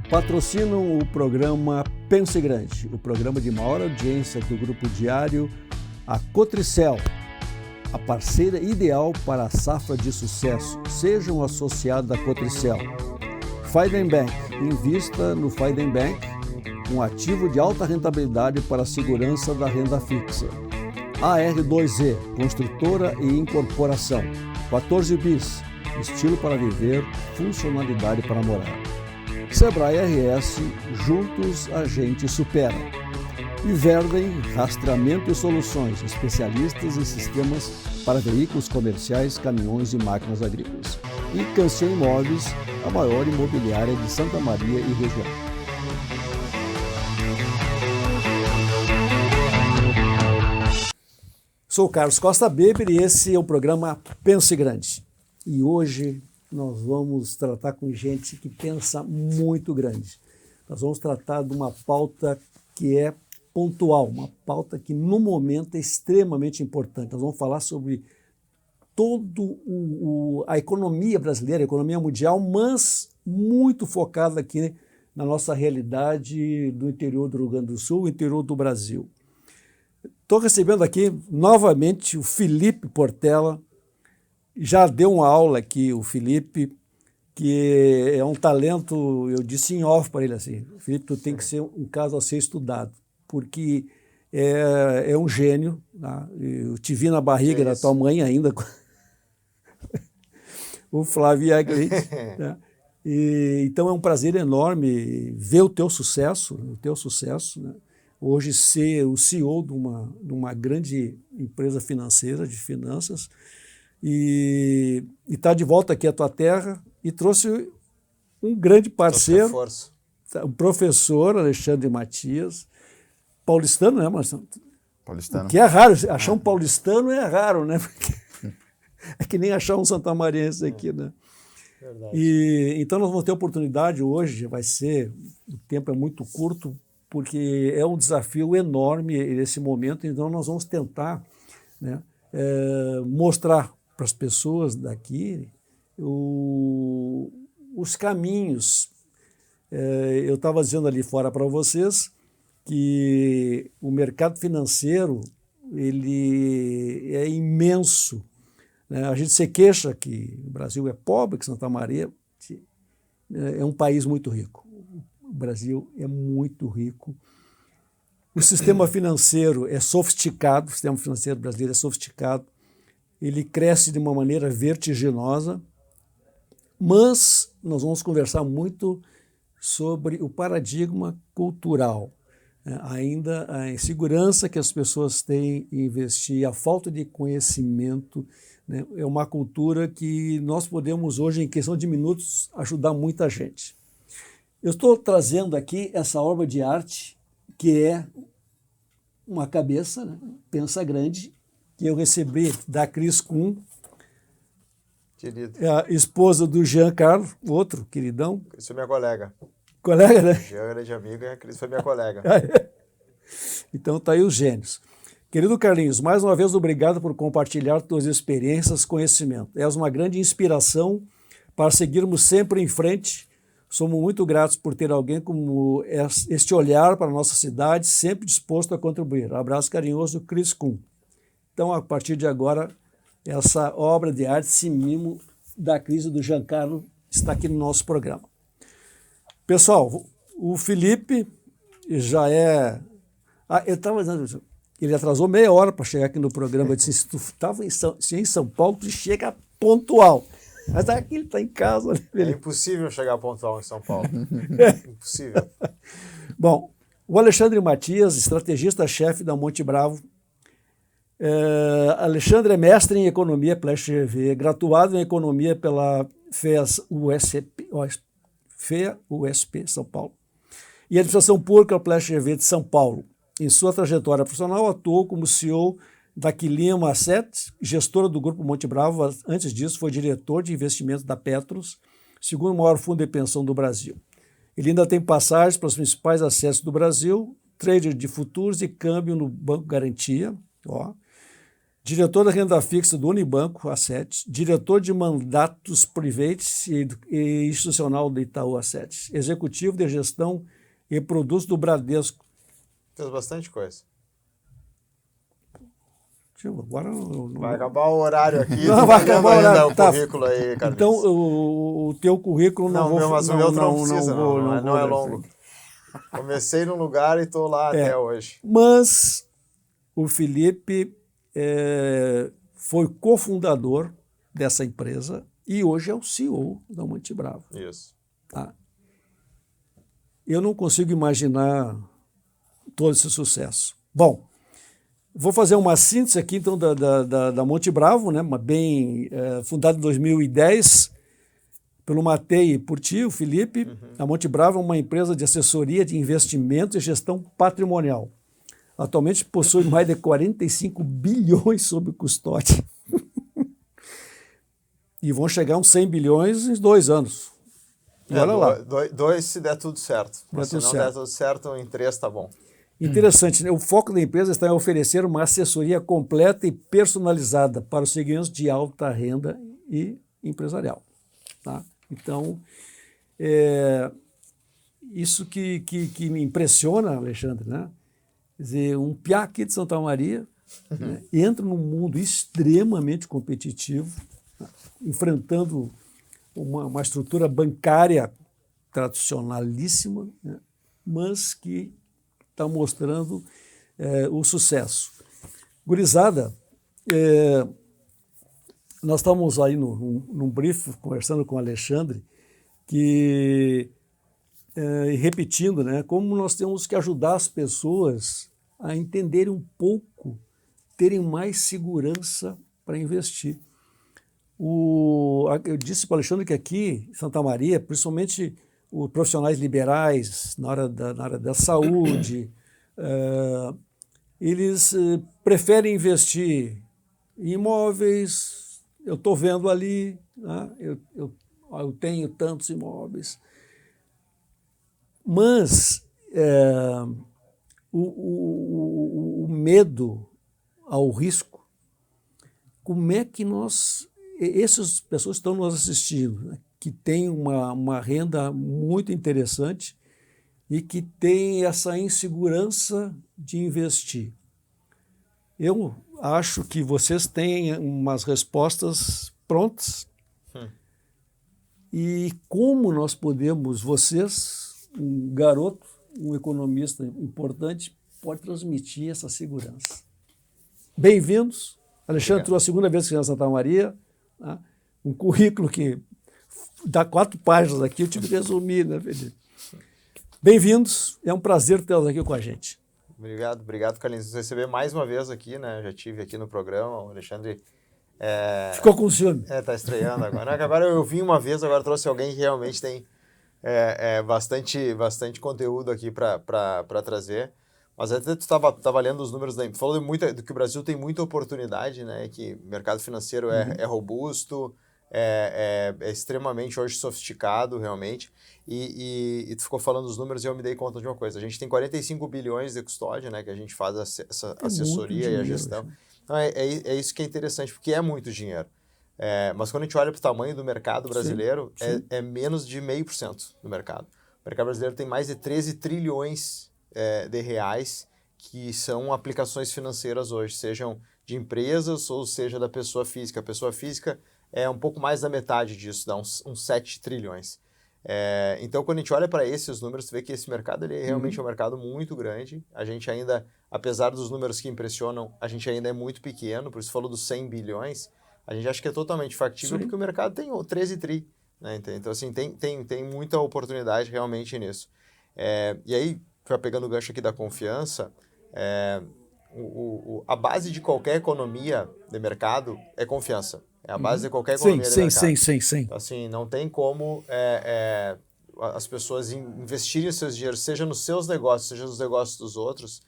patrocinam o programa Pense Grande, o programa de maior audiência do Grupo Diário, a Cotricel, a parceira ideal para a safra de sucesso. Seja um associado da Cotricel. Fidenbank, invista no Fidenbank, um ativo de alta rentabilidade para a segurança da renda fixa. AR2Z, construtora e incorporação. 14 bis, estilo para viver, funcionalidade para morar. Sebrae RS, juntos a gente supera. E Verden, rastreamento e soluções, especialistas em sistemas para veículos comerciais, caminhões e máquinas agrícolas. E Cancian Imóveis, a maior imobiliária de Santa Maria e região. Sou o Carlos Costa Beber e esse é o programa Pense Grande. E hoje nós vamos tratar com gente que pensa muito grande. Nós vamos tratar de uma pauta que é pontual, uma pauta que no momento é extremamente importante. Nós vamos falar sobre a economia brasileira, a economia mundial, mas muito focada aqui na nossa realidade do interior do Rio Grande do Sul, interior do Brasil. Estou recebendo aqui novamente o Felipe Portela. Já deu uma aula aqui o Felipe, que é um talento, eu disse em off para ele assim, Felipe, tu tem que ser um caso a ser estudado, porque é um gênio, tá? Eu te vi na barriga da tua mãe ainda, o Flávio Agrit, né? Então é um prazer enorme ver o teu sucesso, né? Hoje ser o CEO de uma grande empresa financeira, de finanças, e está de volta aqui à tua terra e trouxe um grande parceiro, o professor Alexandre Matias, paulistano, né, Marcelo? Paulistano. Que é raro, achar um paulistano é raro, né? É que nem achar um santamariense aqui, né? Verdade. Então nós vamos ter oportunidade hoje, o tempo é muito curto, porque é um desafio enorme nesse momento, então nós vamos tentar, né, mostrar para as pessoas daqui os caminhos. Eu estava dizendo ali fora para vocês que o mercado financeiro ele é imenso, né? A gente se queixa que o Brasil é pobre, que Santa Maria é um país muito rico. O Brasil é muito rico. O sistema financeiro é sofisticado, o sistema financeiro brasileiro é sofisticado, ele cresce de uma maneira vertiginosa, mas nós vamos conversar muito sobre o paradigma cultural, ainda a insegurança que as pessoas têm em investir, a falta de conhecimento, né? É uma cultura que nós podemos hoje, em questão de minutos, ajudar muita gente. Eu estou trazendo aqui essa obra de arte, que é uma cabeça, né? Pensa Grande, que eu recebi da Cris Kuhn, querido. É a esposa do Jean Carlos, outro queridão. Isso é minha colega. Colega, né? Jean era de amigo e a Cris foi minha colega. Então tá aí os gênios. Querido Carlinhos, mais uma vez obrigado por compartilhar tuas experiências, conhecimento. És uma grande inspiração para seguirmos sempre em frente. Somos muito gratos por ter alguém como este olhar para a nossa cidade, sempre disposto a contribuir. Abraço carinhoso, Cris Kuhn. Então, a partir de agora, essa obra de arte, esse mimo da crise do Giancarlo, está aqui no nosso programa. Pessoal, o Felipe já é... Ele atrasou meia hora para chegar aqui no programa. Eu disse, se tu estava em São Paulo, tu chega pontual. Mas aqui ele está em casa. Né? É impossível chegar pontual em São Paulo. Impossível. Bom, o Alexandre Matias, estrategista-chefe da Monte Bravo. Alexandre é mestre em economia pela FGV, graduado em economia pela FEA-USP São Paulo e administração pública pela FGV de São Paulo. Em sua trajetória profissional, atuou como CEO da Quilima Asset, gestora do Grupo Monte Bravo. Antes disso, foi diretor de investimentos da Petros, segundo maior fundo de pensão do Brasil. Ele ainda tem passagens para os principais acessos do Brasil, trader de futuros e câmbio no Banco Garantia, diretor da renda fixa do Unibanco, A7, diretor de mandatos privates e institucional do Itaú, A7, executivo de gestão e produtos do Bradesco. Fez bastante coisa. Agora não vai acabar o horário aqui. Não, vai acabar o horário. O currículo aí, Carlinhos. Então, o teu currículo não vou... Mas o meu não precisa, não é ler. longo. Comecei num lugar e estou lá até hoje. Mas o Felipe foi cofundador dessa empresa e hoje é o CEO da Monte Bravo. Isso. Tá? Eu não consigo imaginar todo esse sucesso. Bom, vou fazer uma síntese aqui, então, da Monte Bravo, né? Fundada em 2010 pelo Matei e por ti, o Felipe. A Monte Bravo é uma empresa de assessoria de investimento e gestão patrimonial. Atualmente possui mais de 45 bilhões sob custódia. E vão chegar a uns 100 bilhões em 2 anos. Olha lá. 2 se der tudo certo. Mas se não der tudo certo, em 3 tá bom. Interessante, né? O foco da empresa está em oferecer uma assessoria completa e personalizada para os segmentos de alta renda e empresarial. Tá? Então, isso que me impressiona, Alexandre, né? Quer dizer, um piá aqui de Santa Maria né? Entra num mundo extremamente competitivo, né? Enfrentando uma estrutura bancária tradicionalíssima, né? Mas que está mostrando o sucesso. Gurizada, nós estamos aí num brief, conversando com o Alexandre, repetindo, né, como nós temos que ajudar as pessoas a entenderem um pouco, terem mais segurança para investir. Eu disse para o Alexandre que aqui em Santa Maria, principalmente os profissionais liberais na área da saúde, eles preferem investir em imóveis. Eu estou vendo ali, né? Eu tenho tantos imóveis. Mas o medo ao risco, como é que essas pessoas estão nos assistindo, né? Que têm uma renda muito interessante e que têm essa insegurança de investir. Eu acho que vocês têm umas respostas prontas. E como nós podemos, vocês, um garoto, um economista importante, pode transmitir essa segurança. Bem-vindos. Alexandre, tu é a segunda vez que você é em Santa Maria, tá? Um currículo que dá 4 páginas aqui, eu tive que resumir, né, Felipe? Bem-vindos, é um prazer tê-los aqui com a gente. Obrigado, Carlinhos. Você receber mais uma vez aqui, né? Já estive aqui no programa, o Alexandre... Ficou com ciúme. Tá estreando agora. Agora eu vim uma vez, agora trouxe alguém que realmente tem bastante conteúdo aqui para trazer. Mas até tu estava lendo os números, falou do que o Brasil tem muita oportunidade, né? Que o mercado financeiro é robusto, é extremamente hoje sofisticado, realmente. E tu ficou falando dos números e eu me dei conta de uma coisa. A gente tem 45 bilhões de custódia, né? Que a gente faz essa assessoria e a gestão. Então, é isso que é interessante, porque é muito dinheiro. Mas quando a gente olha para o tamanho do mercado brasileiro, sim. É menos de 0,5% do mercado. O mercado brasileiro tem mais de 13 trilhões de reais que são aplicações financeiras hoje, sejam de empresas ou seja da pessoa física. A pessoa física é um pouco mais da metade disso, dá uns 7 trilhões. Então, quando a gente olha para esses números, você vê que esse mercado ele realmente é um mercado muito grande. A gente ainda, apesar dos números que impressionam, a gente ainda é muito pequeno, por isso falou dos 100 bilhões, a gente acha que é totalmente factível, porque o mercado tem 13 tri. Né? Então, assim, tem muita oportunidade realmente nisso. E aí, já pegando o gancho aqui da confiança, a base de qualquer economia de mercado é confiança. É a base de qualquer economia de mercado. Sim. Então, assim, não tem como as pessoas investirem seus dinheiros, seja nos seus negócios, seja nos negócios dos outros,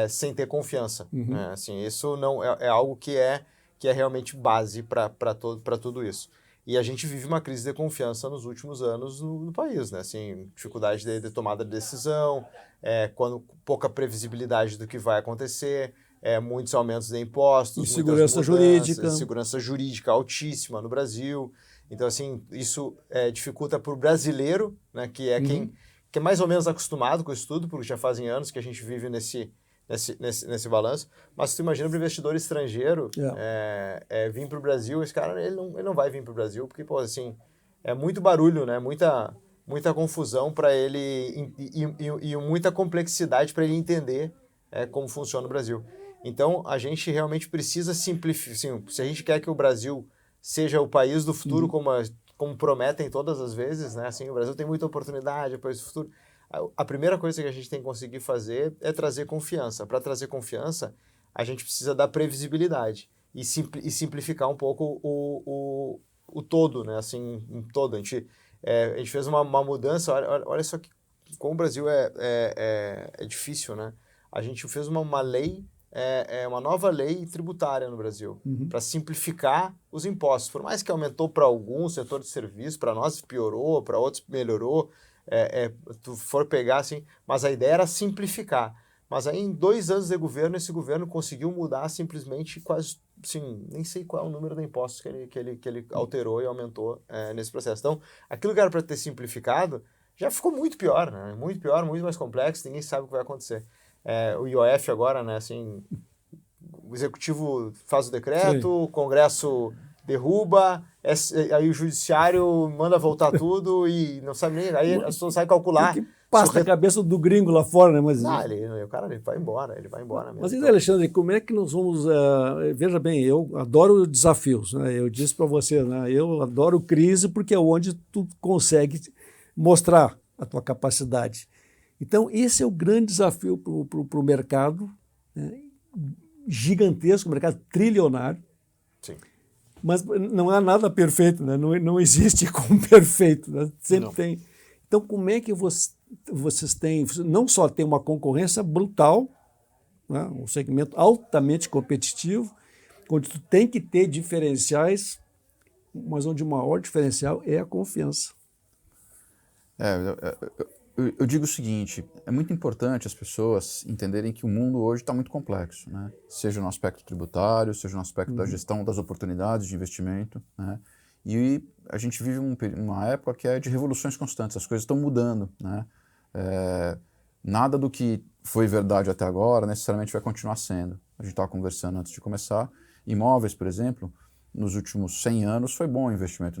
sem ter confiança. Né? Assim, isso não é algo que é realmente base para tudo isso. E a gente vive uma crise de confiança nos últimos anos no país, né? Assim, dificuldade de tomada de decisão, pouca previsibilidade do que vai acontecer, muitos aumentos de impostos, Insegurança muitas mudanças, jurídica. segurança jurídica altíssima no Brasil. Então, assim, isso dificulta para o brasileiro, né, que é quem que é mais ou menos acostumado com isso tudo, porque já fazem anos que a gente vive nesse balanço. Mas se tu imagina para o investidor estrangeiro vir para o Brasil, esse cara ele não vai vir para o Brasil, porque, pô, assim, é muito barulho, né? Muita confusão para ele e muita complexidade para ele entender como funciona o Brasil. Então, a gente realmente precisa simplificar. Assim, se a gente quer que o Brasil seja o país do futuro, como prometem todas as vezes, né? Assim, o Brasil tem muita oportunidade, é o país do futuro. A primeira coisa que a gente tem que conseguir fazer é trazer confiança. Para trazer confiança, a gente precisa dar previsibilidade e simplificar um pouco o todo, né? Assim, um todo. A gente fez uma mudança, olha só que como o Brasil é difícil, né? A gente fez uma lei, uma nova lei tributária no Brasil, para simplificar os impostos. Por mais que aumentou para algum setor de serviço, para nós piorou, para outros melhorou, tu for pegar assim, mas a ideia era simplificar. Mas aí em 2 anos de governo, esse governo conseguiu mudar simplesmente quase, assim, nem sei qual é o número de impostos que ele alterou e aumentou nesse processo. Então, aquilo que era para ter simplificado, já ficou muito pior, né? Muito pior, muito mais complexo, ninguém sabe o que vai acontecer. O IOF agora, né, assim, o executivo faz o decreto, o Congresso derruba, aí o judiciário manda voltar tudo e não sabe nem, aí as pessoas sabem calcular. Que passa a cabeça do gringo lá fora, né? Mas... Não, o cara ele vai embora mesmo. Mas, Alexandre, como é que nós vamos... veja bem, eu adoro desafios, né? Eu disse para você, né? Eu adoro crise porque é onde tu consegue mostrar a tua capacidade. Então, esse é o grande desafio para o mercado, né? Gigantesco, mercado trilionário. Sim. Mas não há nada perfeito, né? Não existe como perfeito, né? Sempre tem. Então, como é que vocês têm... Não só tem uma concorrência brutal, né? Um segmento altamente competitivo, onde tu tem que ter diferenciais, mas onde o maior diferencial é a confiança. Eu digo o seguinte, é muito importante as pessoas entenderem que o mundo hoje está muito complexo, né? Seja no aspecto tributário, seja no aspecto da gestão das oportunidades de investimento, né? E a gente vive uma época que é de revoluções constantes, as coisas estão mudando, né? Nada do que foi verdade até agora necessariamente vai continuar sendo. A gente estava conversando antes de começar, imóveis, por exemplo, nos últimos 100 anos foi bom o investimento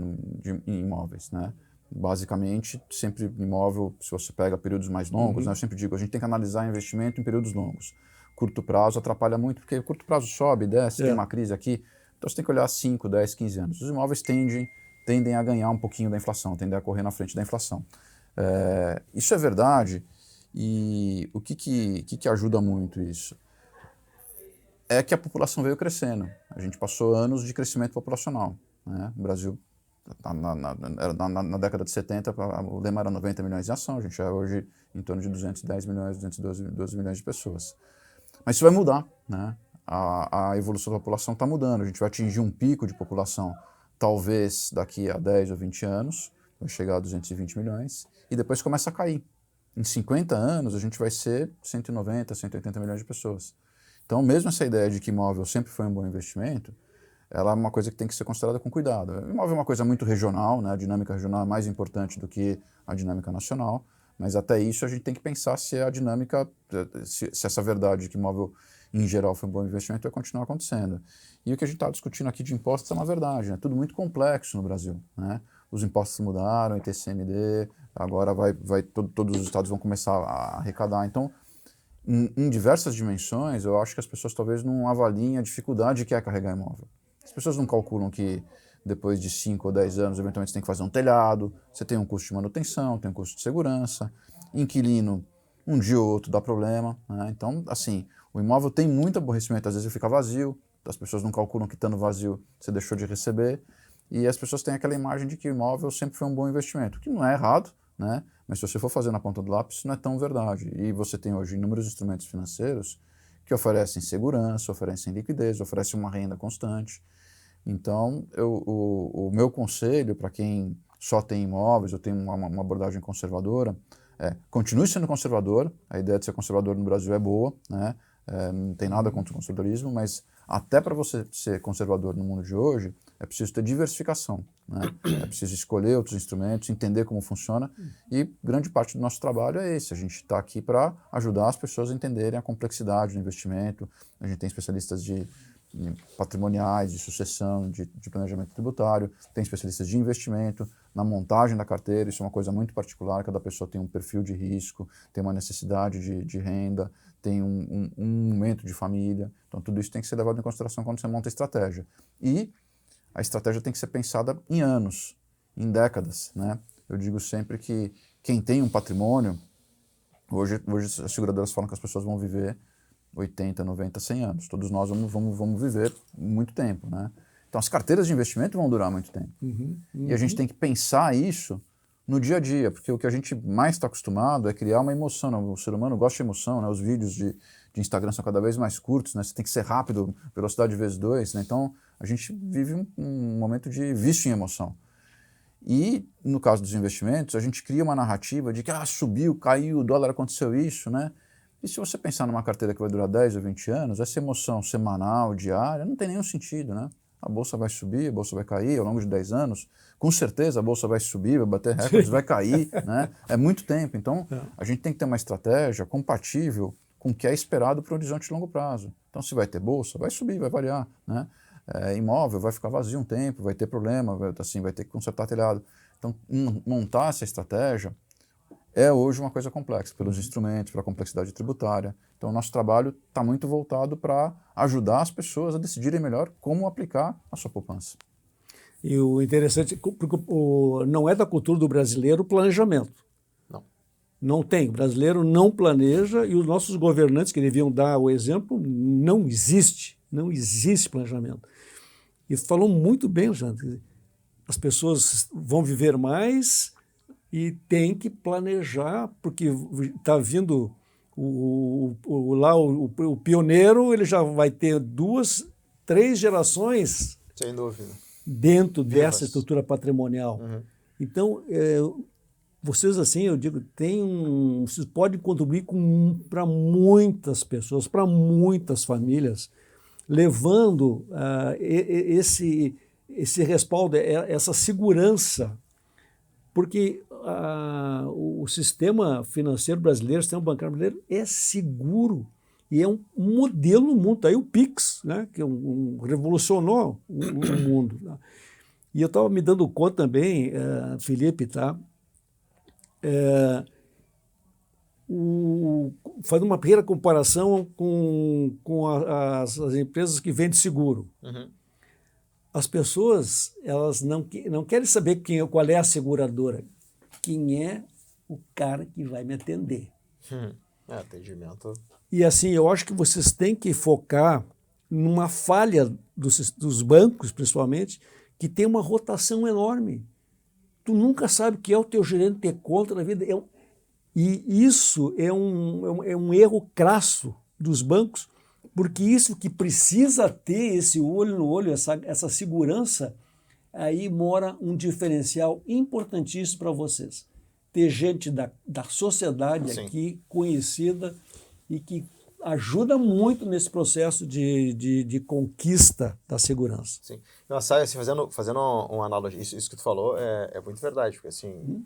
em imóveis, né? Basicamente, sempre imóvel, se você pega períodos mais longos, né, eu sempre digo, a gente tem que analisar investimento em períodos longos. Curto prazo atrapalha muito, porque curto prazo sobe, desce, tem uma crise aqui, então você tem que olhar 5, 10, 15 anos. Os imóveis tendem a ganhar um pouquinho da inflação, tendem a correr na frente da inflação. Isso é verdade, e o que ajuda muito isso? É que a população veio crescendo. A gente passou anos de crescimento populacional, né? O Brasil... Na década de 70, o lema era 90 milhões em ação, a gente é hoje em torno de 210 milhões, 212 milhões de pessoas. Mas isso vai mudar, né? A evolução da população está mudando, a gente vai atingir um pico de população talvez daqui a 10 ou 20 anos, vai chegar a 220 milhões, e depois começa a cair. Em 50 anos a gente vai ser 190, 180 milhões de pessoas. Então mesmo essa ideia de que imóvel sempre foi um bom investimento, ela é uma coisa que tem que ser considerada com cuidado. O imóvel é uma coisa muito regional, né? A dinâmica regional é mais importante do que a dinâmica nacional, mas até isso a gente tem que pensar se a dinâmica, se essa verdade que imóvel em geral foi um bom investimento vai continuar acontecendo. E o que a gente está discutindo aqui de impostos é uma verdade, é tudo muito complexo no Brasil, né? Os impostos mudaram, ITCMD, agora todos os estados vão começar a arrecadar. Então, em diversas dimensões, eu acho que as pessoas talvez não avaliem a dificuldade que é carregar imóvel. As pessoas não calculam que depois de 5 ou 10 anos, eventualmente você tem que fazer um telhado, você tem um custo de manutenção, tem um custo de segurança, inquilino, um dia ou outro dá problema, né? Então, assim, o imóvel tem muito aborrecimento, às vezes ele fica vazio, as pessoas não calculam que estando vazio você deixou de receber, e as pessoas têm aquela imagem de que o imóvel sempre foi um bom investimento, que não é errado, né? Mas se você for fazer na ponta do lápis, isso não é tão verdade. E você tem hoje inúmeros instrumentos financeiros que oferecem segurança, oferecem liquidez, oferecem uma renda constante. Então, o meu conselho para quem só tem imóveis, eu tenho uma abordagem conservadora, continue sendo conservador, a ideia de ser conservador no Brasil é boa, né? não tem nada contra o conservadorismo, mas até para você ser conservador no mundo de hoje, é preciso ter diversificação, né? É preciso escolher outros instrumentos, entender como funciona, e grande parte do nosso trabalho é esse. A gente está aqui para ajudar as pessoas a entenderem a complexidade do investimento. A gente tem especialistas de patrimoniais, de sucessão, de planejamento tributário, tem especialistas de investimento, na montagem da carteira. Isso é uma coisa muito particular, cada pessoa tem um perfil de risco, tem uma necessidade de renda, tem um momento de família. Então tudo isso tem que ser levado em consideração quando você monta a estratégia. E a estratégia tem que ser pensada em anos, em décadas, né? Eu digo sempre que quem tem um patrimônio, hoje as seguradoras falam que as pessoas vão viver 80, 90, 100 anos. Todos nós vamos viver muito tempo, né? Então as carteiras de investimento vão durar muito tempo. E a gente tem que pensar isso no dia a dia, porque o que a gente mais está acostumado é criar uma emoção, né? O ser humano gosta de emoção, né? Os vídeos de Instagram são cada vez mais curtos, né? Você tem que ser rápido, velocidade vezes 2, né? Então a gente vive um momento de vício em emoção. E no caso dos investimentos, a gente cria uma narrativa de que subiu, caiu, o dólar, aconteceu isso, né? E se você pensar numa carteira que vai durar 10 ou 20 anos, essa emoção semanal, diária, não tem nenhum sentido, né? A bolsa vai subir, a bolsa vai cair ao longo de 10 anos. Com certeza a bolsa vai subir, vai bater recordes, vai cair, né? É muito tempo. Então, a gente tem que ter uma estratégia compatível com o que é esperado para o horizonte de longo prazo. Então, se vai ter bolsa, vai subir, vai variar, né? Imóvel vai ficar vazio um tempo, vai ter problema, vai ter que consertar telhado. Então, montar essa estratégia é hoje uma coisa complexa, pelos instrumentos, pela complexidade tributária. Então, o nosso trabalho está muito voltado para ajudar as pessoas a decidirem melhor como aplicar a sua poupança. E o interessante, porque não é da cultura do brasileiro o planejamento. Não tem. O brasileiro não planeja e os nossos governantes, que deviam dar o exemplo, não existe planejamento. E falou muito bem, Alexandre. As pessoas vão viver mais e tem que planejar, porque está vindo o pioneiro, ele já vai ter 2, 3 gerações. Sem dúvida. Dentro dessa estrutura patrimonial. Então, vocês, assim, eu digo, vocês podem contribuir para muitas pessoas, para muitas famílias, levando esse respaldo, essa segurança, porque o sistema financeiro brasileiro, o sistema bancário brasileiro é seguro e é um modelo no mundo. Está aí o Pix, né, que revolucionou o mundo. Tá? E eu estava me dando conta também, Felipe, tá? Fazendo uma pequena comparação com as empresas que vendem seguro. As pessoas, elas não querem saber qual é a seguradora, quem é o cara que vai me atender. Atendimento. E assim, eu acho que vocês têm que focar numa falha dos bancos, principalmente, que tem uma rotação enorme. Tu nunca sabe o que é o teu gerente ter conta na vida. E isso é um erro crasso dos bancos, porque isso que precisa ter esse olho no olho, essa segurança, aí mora um diferencial importantíssimo para vocês. Ter gente da sociedade aqui conhecida e que ajuda muito nesse processo de conquista da segurança. Sim. Nossa, assim, fazendo uma analogia, isso que tu falou é muito verdade, porque assim,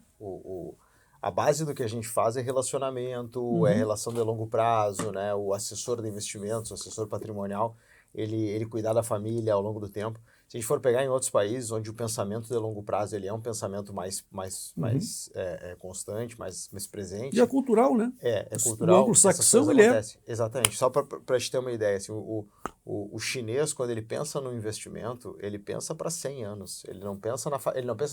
a base do que a gente faz é relacionamento, é relação de longo prazo, né? O assessor de investimentos, o assessor patrimonial, ele cuidar da família ao longo do tempo. Se a gente for pegar em outros países onde o pensamento de longo prazo ele é um pensamento mais constante, mais presente. E é cultural, né? É cultural. O anglo-saxão, ele é. Exatamente. Só para a gente ter uma ideia, assim, o chinês, quando ele pensa no investimento, ele pensa para 100 anos. Ele não pensa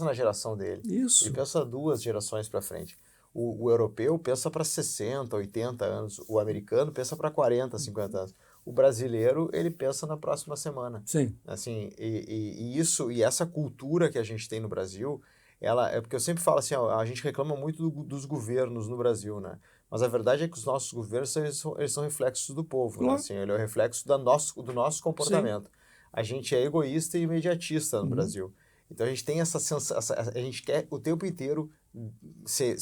na geração dele. Isso. Ele pensa 2 gerações para frente. O europeu pensa para 60, 80 anos. O americano pensa para 40, 50 anos. O brasileiro, ele pensa na próxima semana. Sim. Assim, e essa cultura que a gente tem no Brasil, é porque eu sempre falo assim, a gente reclama muito dos governos no Brasil, né? Mas a verdade é que os nossos governos, eles são reflexos do povo, claro. Né? Assim, ele é o reflexo do nosso comportamento. Sim. A gente é egoísta e imediatista no Brasil. Então a gente tem essa sensação, a gente quer o tempo inteiro ser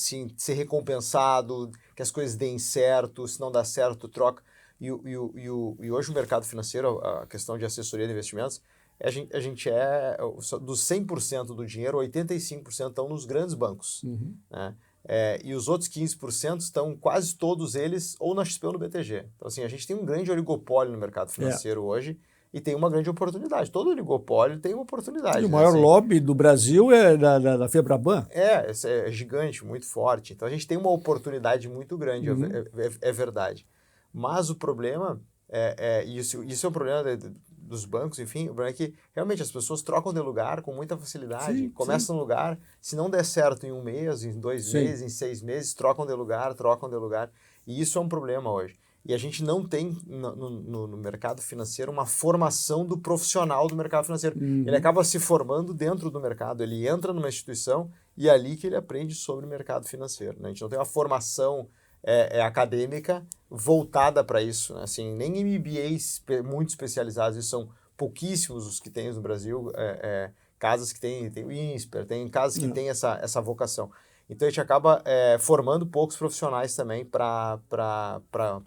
recompensado, que as coisas deem certo, se não dá certo, troca. E hoje o mercado financeiro, a questão de assessoria de investimentos, a gente dos 100% do dinheiro, 85% estão nos grandes bancos. Né? E os outros 15% estão quase todos eles ou na XP ou no BTG. Então, assim, a gente tem um grande oligopólio no mercado financeiro hoje e tem uma grande oportunidade. Todo oligopólio tem uma oportunidade. E o maior lobby do Brasil é da Febraban. É gigante, muito forte. Então, a gente tem uma oportunidade muito grande, é verdade. Mas o problema, isso é um problema dos bancos, enfim, o problema é que realmente as pessoas trocam de lugar com muita facilidade. Começam no lugar, se não der certo em 1 mês, em 2 meses, em 6 meses, trocam de lugar. E isso é um problema hoje. E a gente não tem no mercado financeiro uma formação do profissional do mercado financeiro. Ele acaba se formando dentro do mercado, ele entra numa instituição e é ali que ele aprende sobre o mercado financeiro. Né? A gente não tem uma formação acadêmica voltada para isso, né? Assim, nem MBAs muito especializados, isso são pouquíssimos os que tem no Brasil, casas que tem o INSPER, tem casas que tem essa vocação. Então a gente acaba formando poucos profissionais também para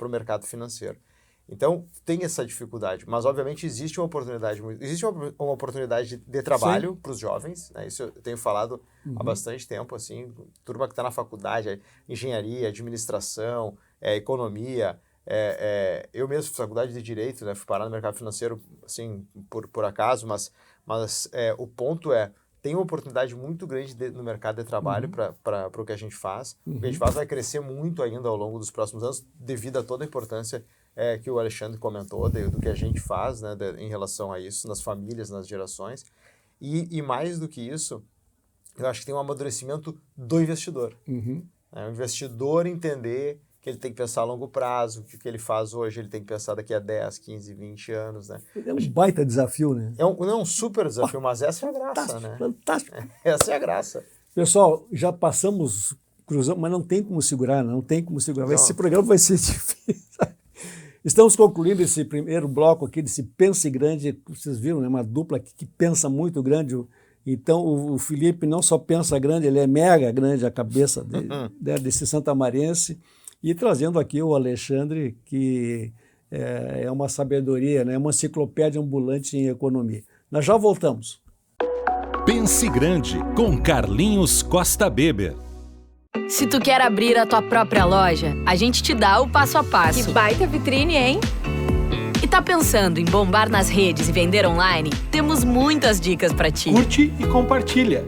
o mercado financeiro. Então tem essa dificuldade, mas obviamente existe uma oportunidade de trabalho para os jovens, né? Isso eu tenho falado há bastante tempo, assim, turma que está na faculdade, engenharia, administração, economia, eu mesmo fiz faculdade de Direito, né? Fui parar no mercado financeiro, assim, por acaso, mas o ponto tem uma oportunidade muito grande no mercado de trabalho para o que a gente faz. O que a gente faz vai crescer muito ainda ao longo dos próximos anos, devido a toda a importância que o Alexandre comentou, do que a gente faz, né, em relação a isso, nas famílias, nas gerações. E mais do que isso, eu acho que tem um amadurecimento do investidor. O investidor entender que ele tem que pensar a longo prazo, que o que ele faz hoje ele tem que pensar daqui a 10, 15, 20 anos. Né? É um baita desafio, né? É um super desafio, mas essa é a graça, né? Fantástico. Essa é a graça. Pessoal, já cruzamos, mas não tem como segurar, não tem como segurar. Esse programa vai ser difícil. Estamos concluindo esse primeiro bloco aqui desse Pense Grande. Vocês viram, né? Uma dupla que pensa muito grande. Então, o Felipe não só pensa grande, ele é mega grande a cabeça desse santamarense. E trazendo aqui o Alexandre, que é uma sabedoria, né? Uma enciclopédia ambulante em economia. Nós já voltamos. Pense Grande, com Carlinhos Costa Beber. Se tu quer abrir a tua própria loja, a gente te dá o passo a passo. Que baita vitrine, hein? E tá pensando em bombar nas redes e vender online? Temos muitas dicas pra ti. Curte e compartilha.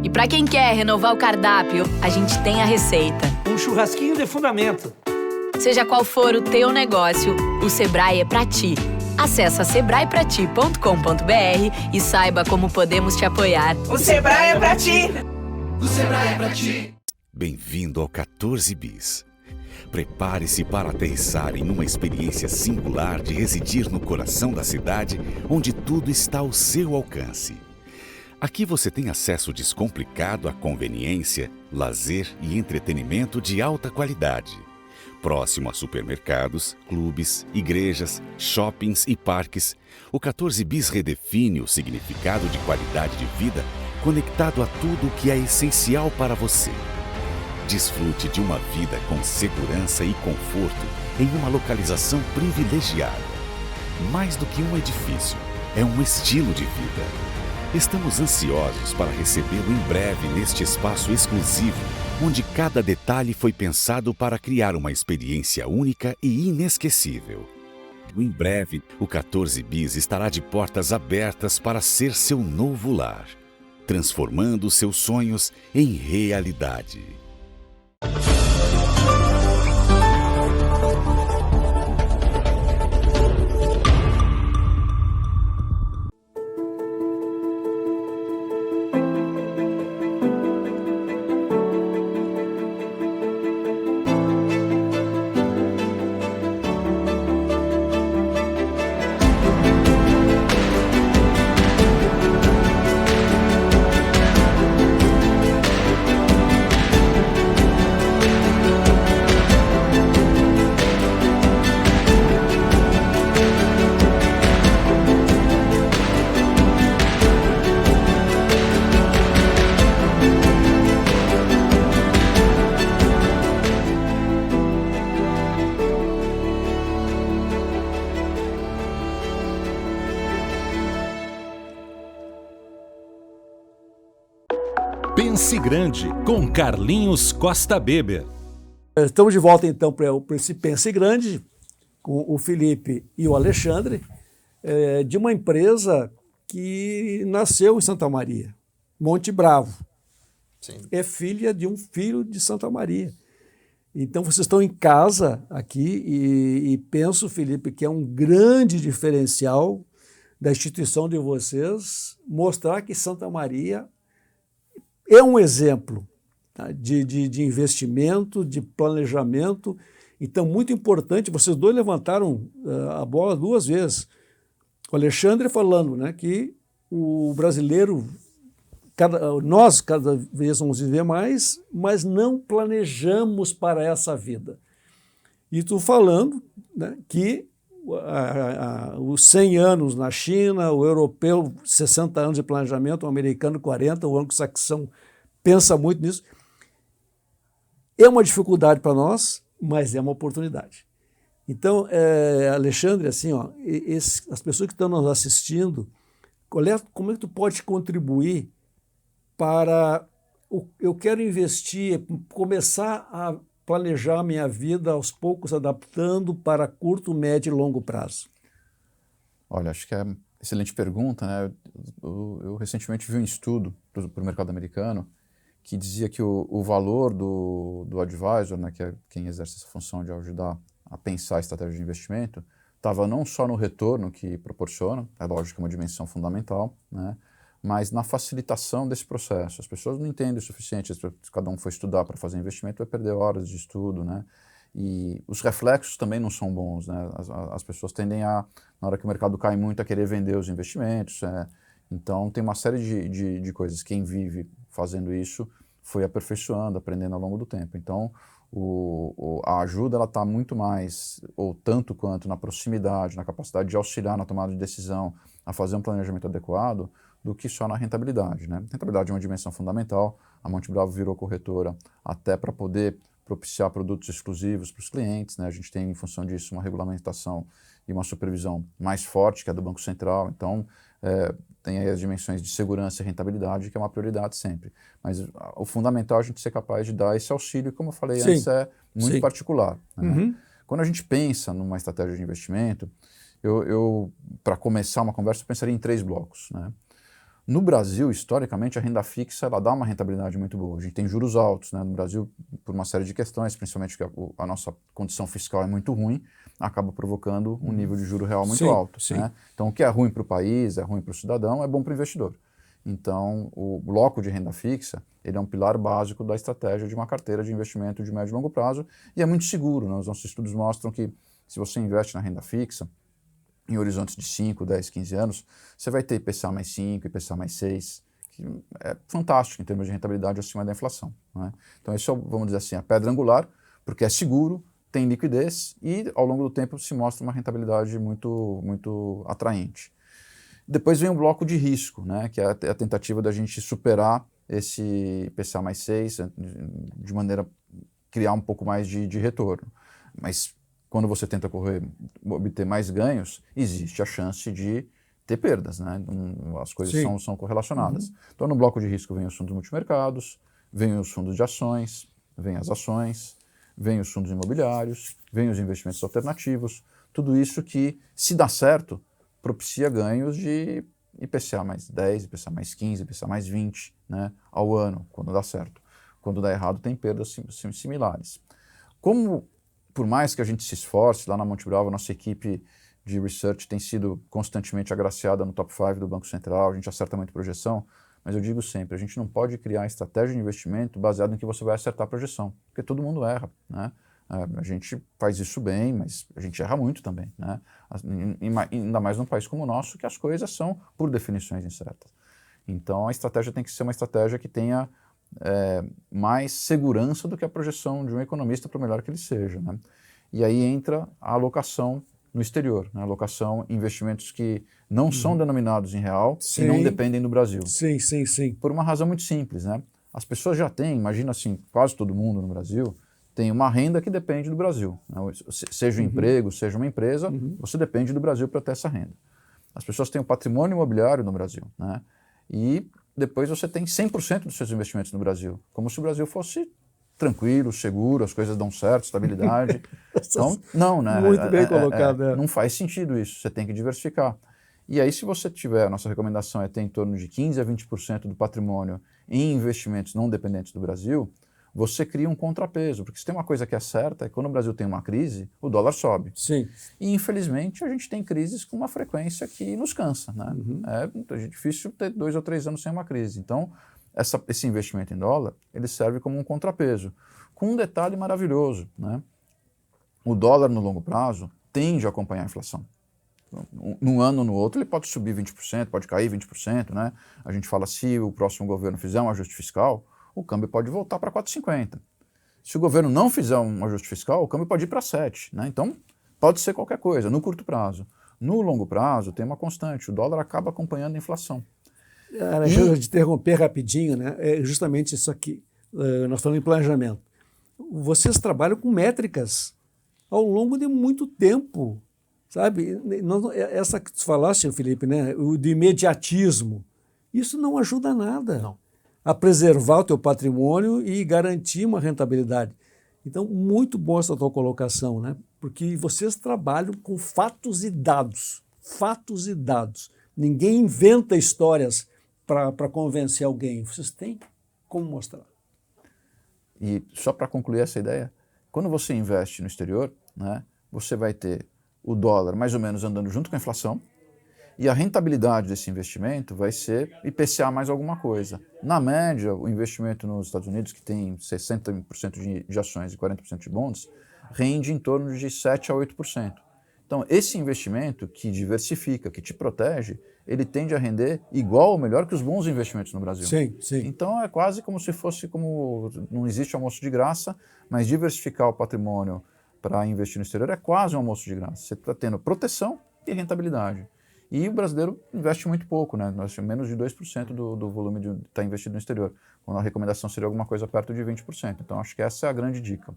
E pra quem quer renovar o cardápio, a gente tem a receita. Um churrasquinho de fundamento. Seja qual for o teu negócio, o Sebrae é pra ti. Acesse sebraeprati.com.br e saiba como podemos te apoiar. O Sebrae é pra ti! O Sebrae é pra ti! Bem-vindo ao 14 Bis. Prepare-se para aterrissar em uma experiência singular de residir no coração da cidade, onde tudo está ao seu alcance. Aqui você tem acesso descomplicado à conveniência, lazer e entretenimento de alta qualidade. Próximo a supermercados, clubes, igrejas, shoppings e parques, o 14 Bis redefine o significado de qualidade de vida conectado a tudo o que é essencial para você. Desfrute de uma vida com segurança e conforto em uma localização privilegiada. Mais do que um edifício, é um estilo de vida. Estamos ansiosos para recebê-lo em breve neste espaço exclusivo, onde cada detalhe foi pensado para criar uma experiência única e inesquecível. Em breve, o 14 Bis estará de portas abertas para ser seu novo lar, transformando seus sonhos em realidade. Pense Grande, com Carlinhos Costa Beber. Estamos de volta então para esse Pense Grande, com o Felipe e o Alexandre, de uma empresa que nasceu em Santa Maria, Monte Bravo. Sim. É filha de um filho de Santa Maria. Então vocês estão em casa aqui e penso, Felipe, que é um grande diferencial da instituição de vocês mostrar que Santa Maria é um exemplo, tá, de investimento, de planejamento. Então, muito importante, vocês dois levantaram a bola 2 vezes. O Alexandre falando, né, que o brasileiro, nós cada vez vamos viver mais, mas não planejamos para essa vida. E tu falando, né, que os 100 anos na China, o europeu 60 anos de planejamento, o americano 40, o anglo-saxão pensa muito nisso. É uma dificuldade para nós, mas é uma oportunidade. Então, Alexandre, assim, ó, as pessoas que estão nos assistindo, como é que tu pode contribuir para... Eu quero investir, começar a planejar minha vida aos poucos, adaptando para curto, médio e longo prazo? Olha, acho que é uma excelente pergunta, né? Eu recentemente vi um estudo para o mercado americano que dizia que o valor do advisor, né, que é quem exerce essa função de ajudar a pensar a estratégia de investimento, estava não só no retorno que proporciona, é lógico que é uma dimensão fundamental, né, mas na facilitação desse processo. As pessoas não entendem o suficiente, se cada um for estudar para fazer investimento, vai perder horas de estudo, né? E os reflexos também não são bons, né? As pessoas tendem a, na hora que o mercado cai muito, a querer vender os investimentos. Então, tem uma série de coisas. Quem vive fazendo isso foi aperfeiçoando, aprendendo ao longo do tempo. Então, a ajuda está muito mais, ou tanto quanto, na proximidade, na capacidade de auxiliar na tomada de decisão, a fazer um planejamento adequado, do que só na rentabilidade, né? Rentabilidade é uma dimensão fundamental. A Monte Bravo virou corretora até para poder propiciar produtos exclusivos para os clientes, né? A gente tem, em função disso, uma regulamentação e uma supervisão mais forte, que é a do Banco Central. Então, tem aí as dimensões de segurança e rentabilidade, que é uma prioridade sempre. Mas o fundamental é a gente ser capaz de dar esse auxílio, como eu falei antes, é muito particular, né? Uhum. Quando a gente pensa numa estratégia de investimento, eu para começar uma conversa, eu pensaria em 3 blocos, né? No Brasil, historicamente, a renda fixa ela dá uma rentabilidade muito boa. A gente tem juros altos, né? No Brasil, por uma série de questões, principalmente que a nossa condição fiscal é muito ruim, acaba provocando um nível de juro real muito alto. Né? Então, o que é ruim para o país, é ruim para o cidadão, é bom para o investidor. Então, o bloco de renda fixa ele é um pilar básico da estratégia de uma carteira de investimento de médio e longo prazo e é muito seguro, né? Os nossos estudos mostram que se você investe na renda fixa, em horizontes de 5, 10, 15 anos, você vai ter IPCA mais 5, IPCA mais 6, que é fantástico em termos de rentabilidade acima da inflação, né? Então, isso é, vamos dizer assim, a pedra angular, porque é seguro, tem liquidez e, ao longo do tempo, se mostra uma rentabilidade muito, muito atraente. Depois vem o bloco de risco, né, que é a tentativa da gente superar esse IPCA mais 6, de maneira a criar um pouco mais de retorno. Mas quando você tenta obter mais ganhos, existe a chance de ter perdas, né? As coisas são correlacionadas. Uhum. Então, no bloco de risco vem os fundos multimercados, vem os fundos de ações, vem as ações, vem os fundos imobiliários, vem os investimentos alternativos, tudo isso que, se dá certo, propicia ganhos de IPCA mais 10, IPCA mais 15, IPCA mais 20, né, ao ano, quando dá certo. Quando dá errado, tem perdas similares. Como, por mais que a gente se esforce, lá na Monte Bravo, a nossa equipe de research tem sido constantemente agraciada no top 5 do Banco Central, a gente acerta muito projeção, mas eu digo sempre, a gente não pode criar estratégia de investimento baseada em que você vai acertar a projeção, porque todo mundo erra, né? A gente faz isso bem, mas a gente erra muito também, né? Ainda mais num país como o nosso, que as coisas são, por definições, incertas. Então, a estratégia tem que ser uma estratégia que tenha mais segurança do que a projeção de um economista, por melhor que ele seja, né? E aí entra a alocação no exterior, né? Alocação em investimentos que não são denominados em real e não dependem do Brasil. Sim. Por uma razão muito simples, né? As pessoas já têm, imagina assim, quase todo mundo no Brasil tem uma renda que depende do Brasil, né? Seja um emprego, seja uma empresa, você depende do Brasil para ter essa renda. As pessoas têm um patrimônio imobiliário no Brasil, né? E depois você tem 100% dos seus investimentos no Brasil. Como se o Brasil fosse tranquilo, seguro, as coisas dão certo, estabilidade. Então, não, né? Muito bem colocado. Não faz sentido isso, você tem que diversificar. E aí, se você tiver, a nossa recomendação é ter em torno de 15% a 20% do patrimônio em investimentos não dependentes do Brasil, você cria um contrapeso, porque se tem uma coisa que é certa, é que quando o Brasil tem uma crise, o dólar sobe. Sim. E, infelizmente, a gente tem crises com uma frequência que nos cansa, né? É difícil ter 2 ou 3 anos sem uma crise. Então, esse investimento em dólar, ele serve como um contrapeso, com um detalhe maravilhoso, né? O dólar, no longo prazo, tende a acompanhar a inflação. Num ano ou no outro, ele pode subir 20%, pode cair 20%, né? A gente fala, se o próximo governo fizer um ajuste fiscal, o câmbio pode voltar para 4,50. Se o governo não fizer um ajuste fiscal, o câmbio pode ir para 7, né? Então, pode ser qualquer coisa, no curto prazo. No longo prazo, tem uma constante, o dólar acaba acompanhando a inflação. Alexandre, de interromper rapidinho, né? É justamente isso aqui. Nós falamos em planejamento. Vocês trabalham com métricas ao longo de muito tempo, sabe? Essa que tu falaste, Felipe, né? O do imediatismo, isso não ajuda nada. Não. A preservar o teu patrimônio e garantir uma rentabilidade. Então, muito boa essa tua colocação, né? Porque vocês trabalham com fatos e dados. Fatos e dados. Ninguém inventa histórias para convencer alguém. Vocês têm como mostrar. E só para concluir essa ideia, quando você investe no exterior, né, você vai ter o dólar mais ou menos andando junto com a inflação, e a rentabilidade desse investimento vai ser IPCA mais alguma coisa. Na média, o investimento nos Estados Unidos, que tem 60% de ações e 40% de bonds, rende em torno de 7% a 8%. Então, esse investimento que diversifica, que te protege, ele tende a render igual ou melhor que os bons investimentos no Brasil. Sim, sim. Então, é quase como se fosse como... Não existe almoço de graça, mas diversificar o patrimônio para investir no exterior é quase um almoço de graça. Você está tendo proteção e rentabilidade. E o brasileiro investe muito pouco, né? Nós temos menos de 2% do volume de estar investido no exterior, quando a recomendação seria alguma coisa perto de 20%. Então, acho que essa é a grande dica.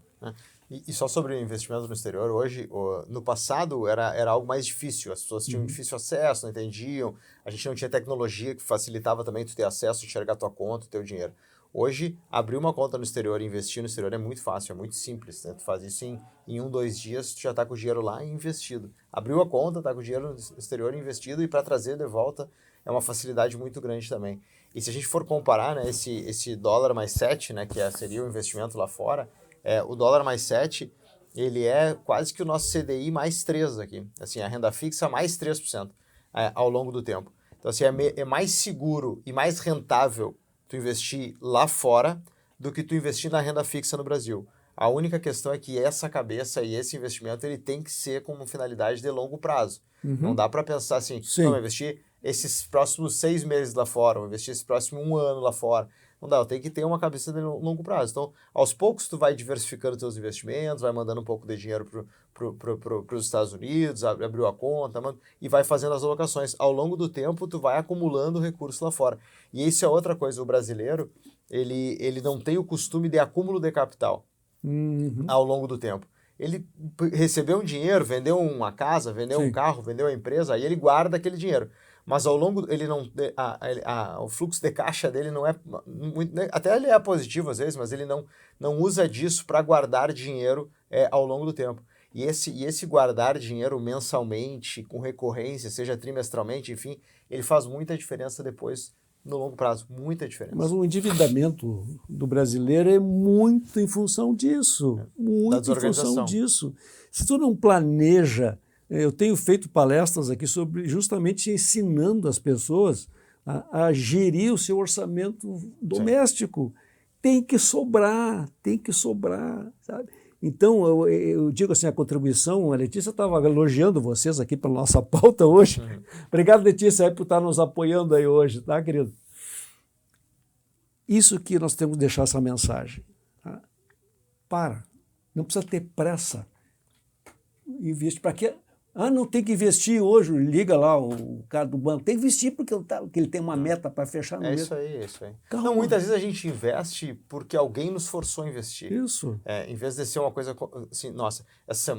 E só sobre o investimento no exterior, hoje, no passado era algo mais difícil, as pessoas tinham difícil acesso, não entendiam, a gente não tinha tecnologia que facilitava também tu ter acesso, enxergar a tua conta, o teu dinheiro. Hoje, abrir uma conta no exterior e investir no exterior é muito fácil, é muito simples, né? Tu faz isso em 1, 2 dias, tu já está com o dinheiro lá investido. Abriu a conta, está com o dinheiro no exterior investido e para trazer de volta é uma facilidade muito grande também. E se a gente for comparar, né, esse dólar mais 7, né, que seria o investimento lá fora, o dólar mais 7, ele é quase que o nosso CDI mais 3 aqui. Assim, a renda fixa mais 3% ao longo do tempo. Então, assim, é mais seguro e mais rentável tu investir lá fora do que tu investir na renda fixa no Brasil. A única questão é que essa cabeça e esse investimento ele tem que ser com finalidade de longo prazo. Não dá para pensar assim, não, vou investir esses próximos 6 meses lá fora, vou investir esse próximo 1 ano lá fora. Não dá, eu tenho que ter uma cabeça de longo prazo. Então, aos poucos tu vai diversificando teus investimentos, vai mandando um pouco de dinheiro para os Estados Unidos, abriu a conta, e vai fazendo as alocações. Ao longo do tempo, tu vai acumulando recursos lá fora. E isso é outra coisa, o brasileiro, ele não tem o costume de acúmulo de capital ao longo do tempo. Ele recebeu um dinheiro, vendeu uma casa, vendeu um carro, vendeu a empresa, aí ele guarda aquele dinheiro. Mas ao longo, ele não, o fluxo de caixa dele não é muito, até ele é positivo às vezes, mas ele não usa disso para guardar dinheiro ao longo do tempo. E esse guardar dinheiro mensalmente, com recorrência, seja trimestralmente, enfim, ele faz muita diferença depois no longo prazo, muita diferença. Mas o endividamento do brasileiro é muito em função disso, muito em função disso. Se tu não planeja, eu tenho feito palestras aqui sobre justamente ensinando as pessoas a gerir o seu orçamento doméstico. Tem que sobrar, sabe? Então, eu digo assim, a contribuição, a Letícia estava elogiando vocês aqui pela nossa pauta hoje. Obrigado, Letícia, por estar nos apoiando aí hoje, tá, querido? Isso que nós temos que deixar essa mensagem. Tá? Não precisa ter pressa. Investe. Para quê? Não tem que investir hoje, liga lá o cara do banco, tem que investir porque ele tem uma meta para fechar no mês. Isso aí. Calma. Não, muitas vezes a gente investe porque alguém nos forçou a investir. Isso. Em vez de ser uma coisa assim, nossa, essa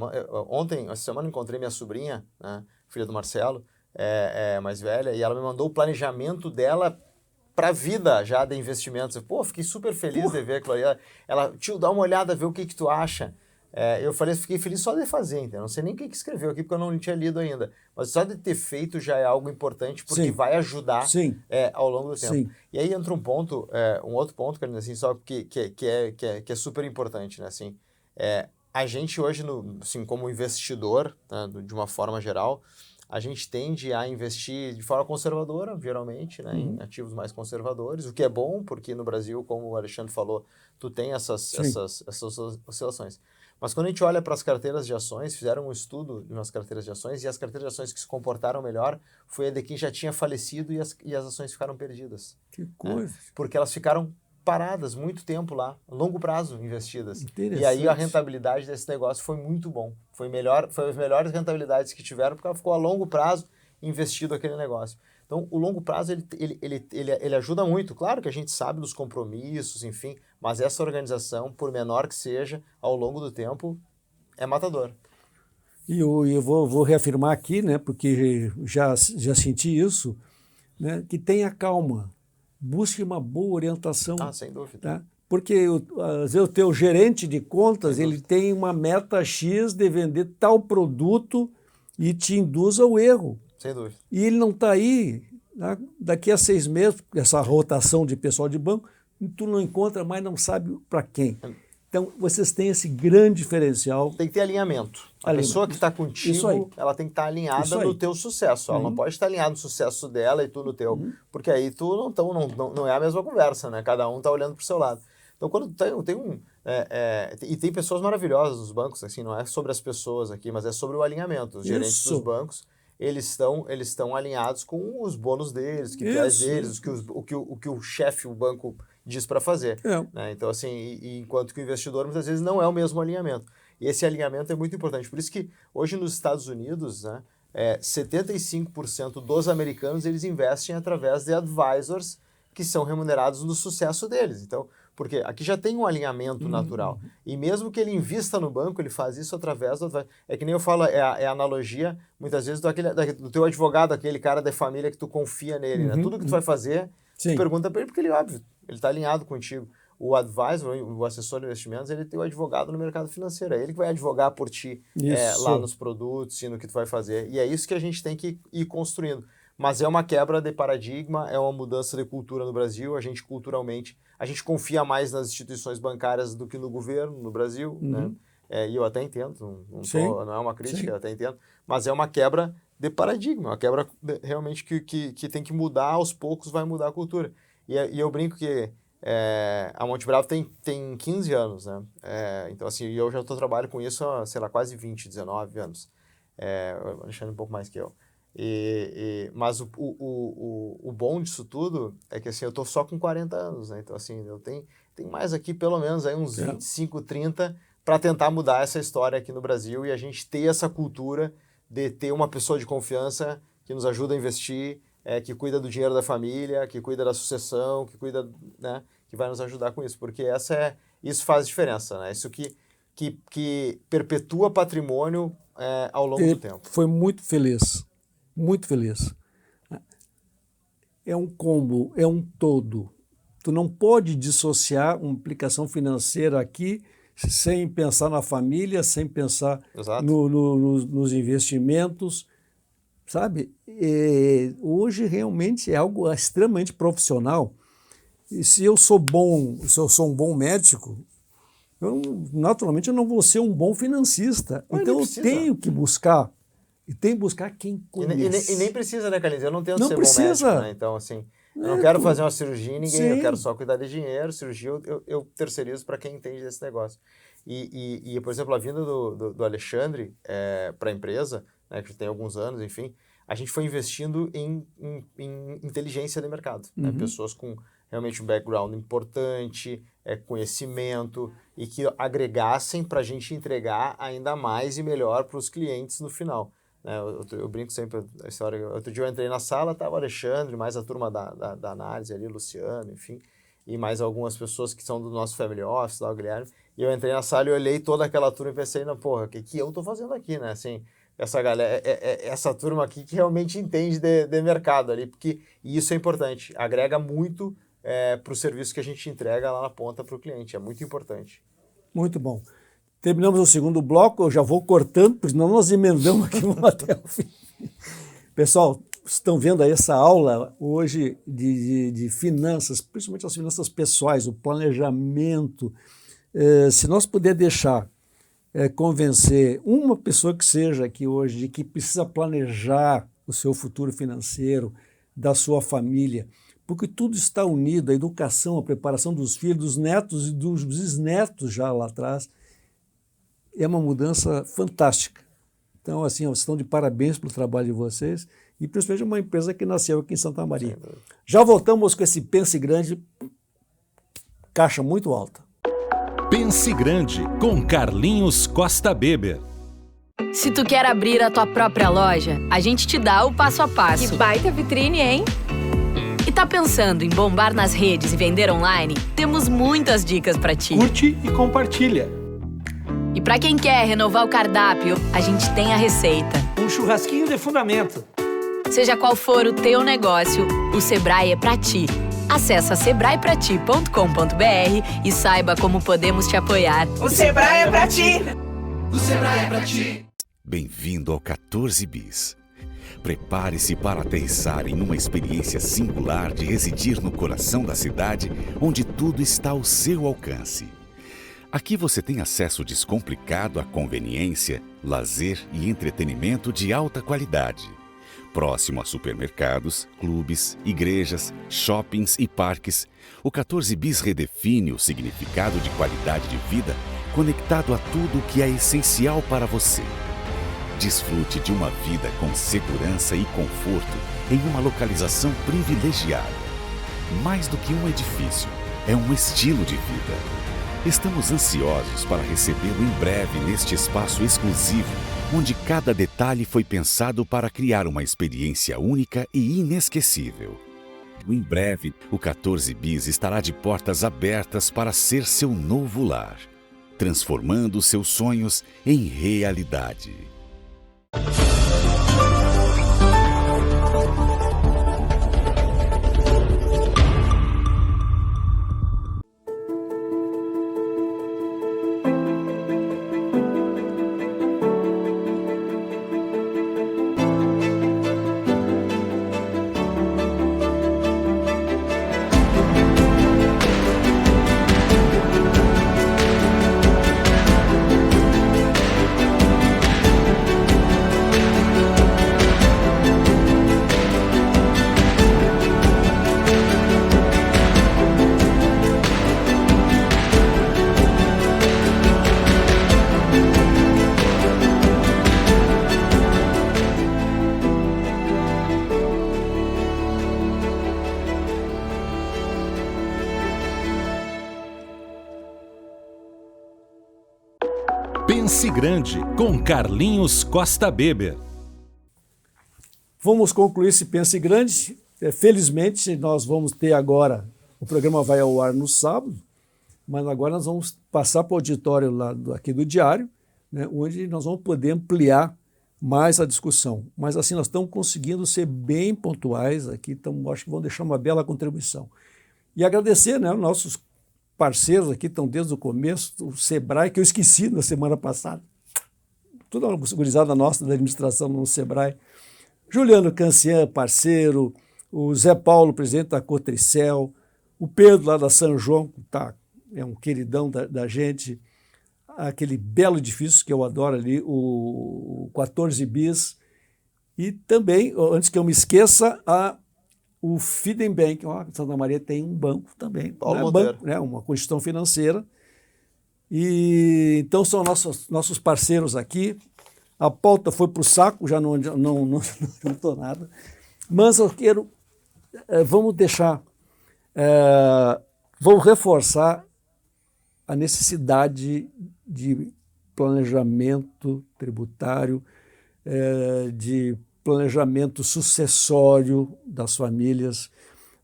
semana encontrei minha sobrinha, né, filha do Marcelo, mais velha, e ela me mandou o planejamento dela para a vida já de investimentos. Pô, fiquei super feliz de ver aquilo ali. Ela, tio, dá uma olhada, vê o que tu acha. Eu falei, fiquei feliz só de fazer, entendeu? Não sei nem o que escreveu aqui, porque eu não tinha lido ainda. Mas só de ter feito já é algo importante, porque Sim. vai ajudar Sim. ao longo do tempo. Sim. E aí entra um ponto, um outro ponto, Carolina, assim, só que é super importante, né? Assim, a gente hoje, assim, como investidor, né, de uma forma geral, a gente tende a investir de forma conservadora, geralmente, né, em ativos mais conservadores, o que é bom, porque no Brasil, como o Alexandre falou, tu tem essas oscilações. Mas quando a gente olha para as carteiras de ações, fizeram um estudo nas carteiras de ações, e as carteiras de ações que se comportaram melhor foi a de quem já tinha falecido e as ações ficaram perdidas. Que coisa. Porque elas ficaram paradas muito tempo lá, longo prazo investidas. Interessante. E aí a rentabilidade desse negócio foi muito bom. Foi as melhores rentabilidades que tiveram, porque ela ficou a longo prazo investido aquele negócio. Então, o longo prazo, ele ajuda muito. Claro que a gente sabe dos compromissos, enfim, mas essa organização, por menor que seja, ao longo do tempo, é matador. E eu vou reafirmar aqui, né, porque já senti isso, né, que tenha calma. Busque uma boa orientação. Sem dúvida. Tá? Porque, às vezes, o teu gerente de contas, ele tem uma meta X de vender tal produto e te induz ao erro. Sem dúvida. E ele não está aí, né? Daqui a 6 meses, essa rotação de pessoal de banco, tu não encontra mais, não sabe para quem. Então, vocês têm esse grande diferencial. Tem que ter alinhamento. A pessoa que está contigo, ela tem que estar alinhada no teu sucesso. Ela não pode estar alinhada no sucesso dela e tu no teu. Porque aí tu não é a mesma conversa, né? Cada um está olhando para o seu lado. Então, quando e tem pessoas maravilhosas nos bancos, assim, não é sobre as pessoas aqui, mas é sobre o alinhamento. Os gerentes dos bancos, eles estão alinhados com os bônus deles, que traz deles, o que o chefe, o banco, diz para fazer. Né? Então, assim, enquanto que o investidor, muitas vezes, não é o mesmo alinhamento. E esse alinhamento é muito importante. Por isso que, hoje, nos Estados Unidos, né, 75% dos americanos, eles investem através de advisors que são remunerados no sucesso deles. Então, porque aqui já tem um alinhamento natural. E mesmo que ele invista no banco, ele faz isso através do advisor. É que nem eu falo, é a analogia, muitas vezes, do teu advogado, aquele cara da família que tu confia nele. Né? Tudo que tu vai fazer, tu pergunta para ele, porque ele, óbvio, ele está alinhado contigo. O advisor, o assessor de investimentos, ele tem o advogado no mercado financeiro. É ele que vai advogar por ti lá nos produtos e no que tu vai fazer. E é isso que a gente tem que ir construindo. Mas é uma quebra de paradigma, é uma mudança de cultura no Brasil. A gente, culturalmente, a gente confia mais nas instituições bancárias do que no governo, no Brasil. Né? E eu até entendo, não é uma crítica, eu até entendo. Mas é uma quebra de paradigma, uma quebra realmente que tem que mudar, aos poucos vai mudar a cultura. E eu brinco que a Monte Bravo tem 15 anos, né? Então, assim, eu já trabalho com isso há, sei lá, quase 20, 19 anos. O Alexandre um pouco mais que eu. Mas o bom disso tudo é que, assim, eu tô só com 40 anos, né? Então, assim, eu tenho mais aqui, pelo menos, aí uns 25, 30, para tentar mudar essa história aqui no Brasil e a gente ter essa cultura de ter uma pessoa de confiança que nos ajuda a investir, que cuida do dinheiro da família, que cuida da sucessão, que cuida, né, que vai nos ajudar com isso, porque isso faz diferença, né? Isso que perpetua patrimônio ao longo do tempo. Foi muito feliz, muito feliz. É um combo, é um todo. Tu não pode dissociar uma aplicação financeira aqui sem pensar na família, sem pensar nos investimentos, sabe? Hoje realmente é algo extremamente profissional. E se eu sou um bom médico, naturalmente eu não vou ser um bom financista. Mas então eu tenho que buscar. E tem que buscar quem conhece. E nem precisa, né, Carlinhos? Eu não tento ser bom médico, né? Então, assim, eu não quero fazer uma cirurgia em ninguém, eu quero só cuidar de dinheiro. Cirurgia eu terceirizo para quem entende desse negócio. E, por exemplo, a vinda do Alexandre para a empresa, né, que tem alguns anos, enfim, a gente foi investindo em inteligência de mercado. Né? Pessoas com realmente um background importante, conhecimento, e que agregassem para a gente entregar ainda mais e melhor para os clientes no final. Eu brinco sempre a história. Outro dia eu entrei na sala, estava o Alexandre, mais a turma da análise ali, o Luciano, enfim, e mais algumas pessoas que são do nosso family office, lá, o Guilherme. E eu entrei na sala e olhei toda aquela turma e pensei, o que eu estou fazendo aqui, né? Assim, essa galera, essa turma aqui que realmente entende de mercado ali, porque isso é importante, agrega muito para o serviço que a gente entrega lá na ponta para o cliente, é muito importante. Muito bom. Terminamos o segundo bloco, eu já vou cortando, porque senão nós emendamos aqui vamos até o fim. Pessoal, estão vendo aí essa aula hoje de finanças, principalmente as finanças pessoais, o planejamento. Se nós puder deixar convencer uma pessoa que seja aqui hoje de que precisa planejar o seu futuro financeiro, da sua família, porque tudo está unido, a educação, a preparação dos filhos, dos netos e dos bisnetos já lá atrás, é uma mudança fantástica. Então, assim, vocês estão de parabéns pelo trabalho de vocês e principalmente uma empresa que nasceu aqui em Santa Maria. Já voltamos com esse Pense Grande, caixa muito alta. Pense Grande, com Carlinhos Costa Beber. Se tu quer abrir a tua própria loja, a gente te dá o passo a passo. Que baita vitrine, hein? E tá pensando em bombar nas redes e vender online? Temos muitas dicas pra ti. Curte e compartilha. E pra quem quer renovar o cardápio, a gente tem a receita. Um churrasquinho de fundamento. Seja qual for o teu negócio, o Sebrae é pra ti. Acesse sebraeprati.com.br e saiba como podemos te apoiar. O Sebrae é pra ti! O Sebrae é pra ti. Bem-vindo ao 14 Bis. Prepare-se para aterrissar em uma experiência singular de residir no coração da cidade, onde tudo está ao seu alcance. Aqui você tem acesso descomplicado à conveniência, lazer e entretenimento de alta qualidade. Próximo a supermercados, clubes, igrejas, shoppings e parques, o 14 Bis redefine o significado de qualidade de vida conectado a tudo o que é essencial para você. Desfrute de uma vida com segurança e conforto em uma localização privilegiada. Mais do que um edifício, é um estilo de vida. Estamos ansiosos para recebê-lo em breve neste espaço exclusivo, onde cada detalhe foi pensado para criar uma experiência única e inesquecível. Em breve, o 14 Bis estará de portas abertas para ser seu novo lar, transformando seus sonhos em realidade. Pense Grande, com Carlinhos Costa Beber. Vamos concluir esse Pense Grande. Felizmente, nós vamos ter agora, o programa vai ao ar no sábado, mas agora nós vamos passar para o auditório lá aqui do Diário, né, onde nós vamos poder ampliar mais a discussão. Mas assim, nós estamos conseguindo ser bem pontuais aqui, então acho que vão deixar uma bela contribuição. E agradecer, né, os nossos parceiros aqui, estão desde o começo, o Sebrae, que eu esqueci na semana passada, toda uma gurizada nossa da administração no Sebrae, Juliano Cancian, parceiro, o Zé Paulo, presidente da Cotricel, o Pedro lá da São João, tá, é um queridão da gente, aquele belo edifício que eu adoro ali, o 14 Bis, e também, antes que eu me esqueça, o Fidem Bank, Santa Maria tem um banco também, Paulo banco, né, uma instituição financeira, e então são nossos parceiros aqui. A pauta foi para o saco, já não estou nada, mas eu quero, vamos reforçar a necessidade de planejamento tributário, de planejamento sucessório das famílias,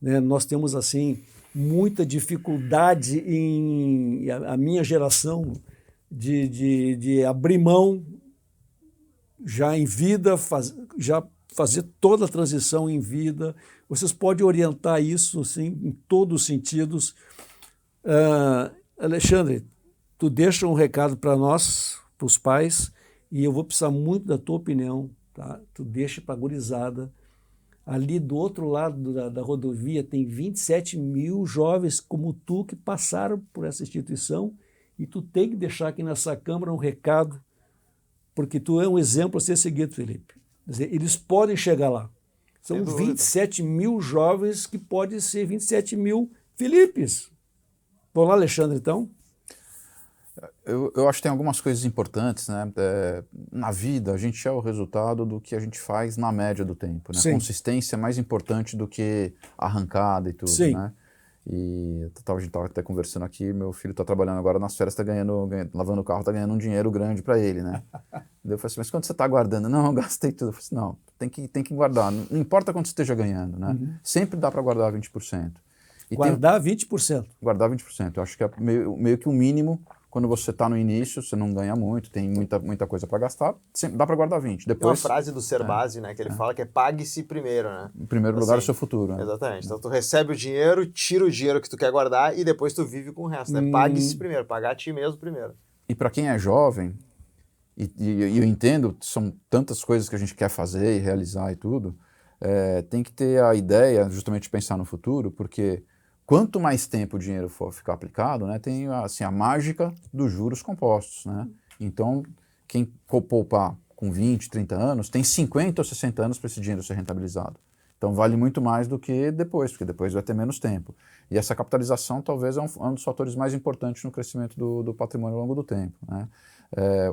né? Nós temos, assim, muita dificuldade a minha geração de abrir mão já em vida, já fazer toda a transição em vida. Vocês podem orientar isso assim, em todos os sentidos. Alexandre, tu deixa um recado para nós, para os pais, e eu vou precisar muito da tua opinião. Tá? Tu deixa para a gurizada. Ali do outro lado da rodovia tem 27 mil jovens como tu que passaram por essa instituição, e tu tem que deixar aqui nessa Câmara um recado, porque tu é um exemplo a ser seguido, Felipe. Quer dizer, eles podem chegar lá. São 27 mil jovens que podem ser 27 mil Filipes. Vamos lá, Alexandre, então? Eu acho que tem algumas coisas importantes, né? Na vida, a gente é o resultado do que a gente faz na média do tempo, né? Sim. Consistência é mais importante do que arrancada e tudo, Sim. né? E a gente estava até conversando aqui, meu filho está trabalhando agora nas férias, está lavando o carro, está ganhando um dinheiro grande para ele, né? Daí eu falei assim, mas quanto você está guardando? Não, eu gastei tudo. Eu falei assim, não, tem que guardar, não importa quanto você esteja ganhando, né? Sempre dá para guardar 20%. Guardar 20%. Guardar 20%, eu acho que é meio que o mínimo. Quando você está no início, você não ganha muito, tem muita coisa para gastar, dá para guardar 20%. Depois, tem uma frase do Serbasi, né, que ele fala que é pague-se primeiro, né? Em primeiro lugar, o seu futuro. Né? Exatamente. Então, tu recebe o dinheiro, tira o dinheiro que tu quer guardar e depois tu vive com o resto, né? Pague-se primeiro, pagar a ti mesmo primeiro. E para quem é jovem, e eu entendo, são tantas coisas que a gente quer fazer e realizar e tudo, tem que ter a ideia justamente de pensar no futuro, porque quanto mais tempo o dinheiro for ficar aplicado, né, tem assim, a mágica dos juros compostos. Né? Então, quem poupar com 20, 30 anos, tem 50 ou 60 anos para esse dinheiro ser rentabilizado. Então, vale muito mais do que depois, porque depois vai ter menos tempo. E essa capitalização talvez é um dos fatores mais importantes no crescimento do patrimônio ao longo do tempo. Né?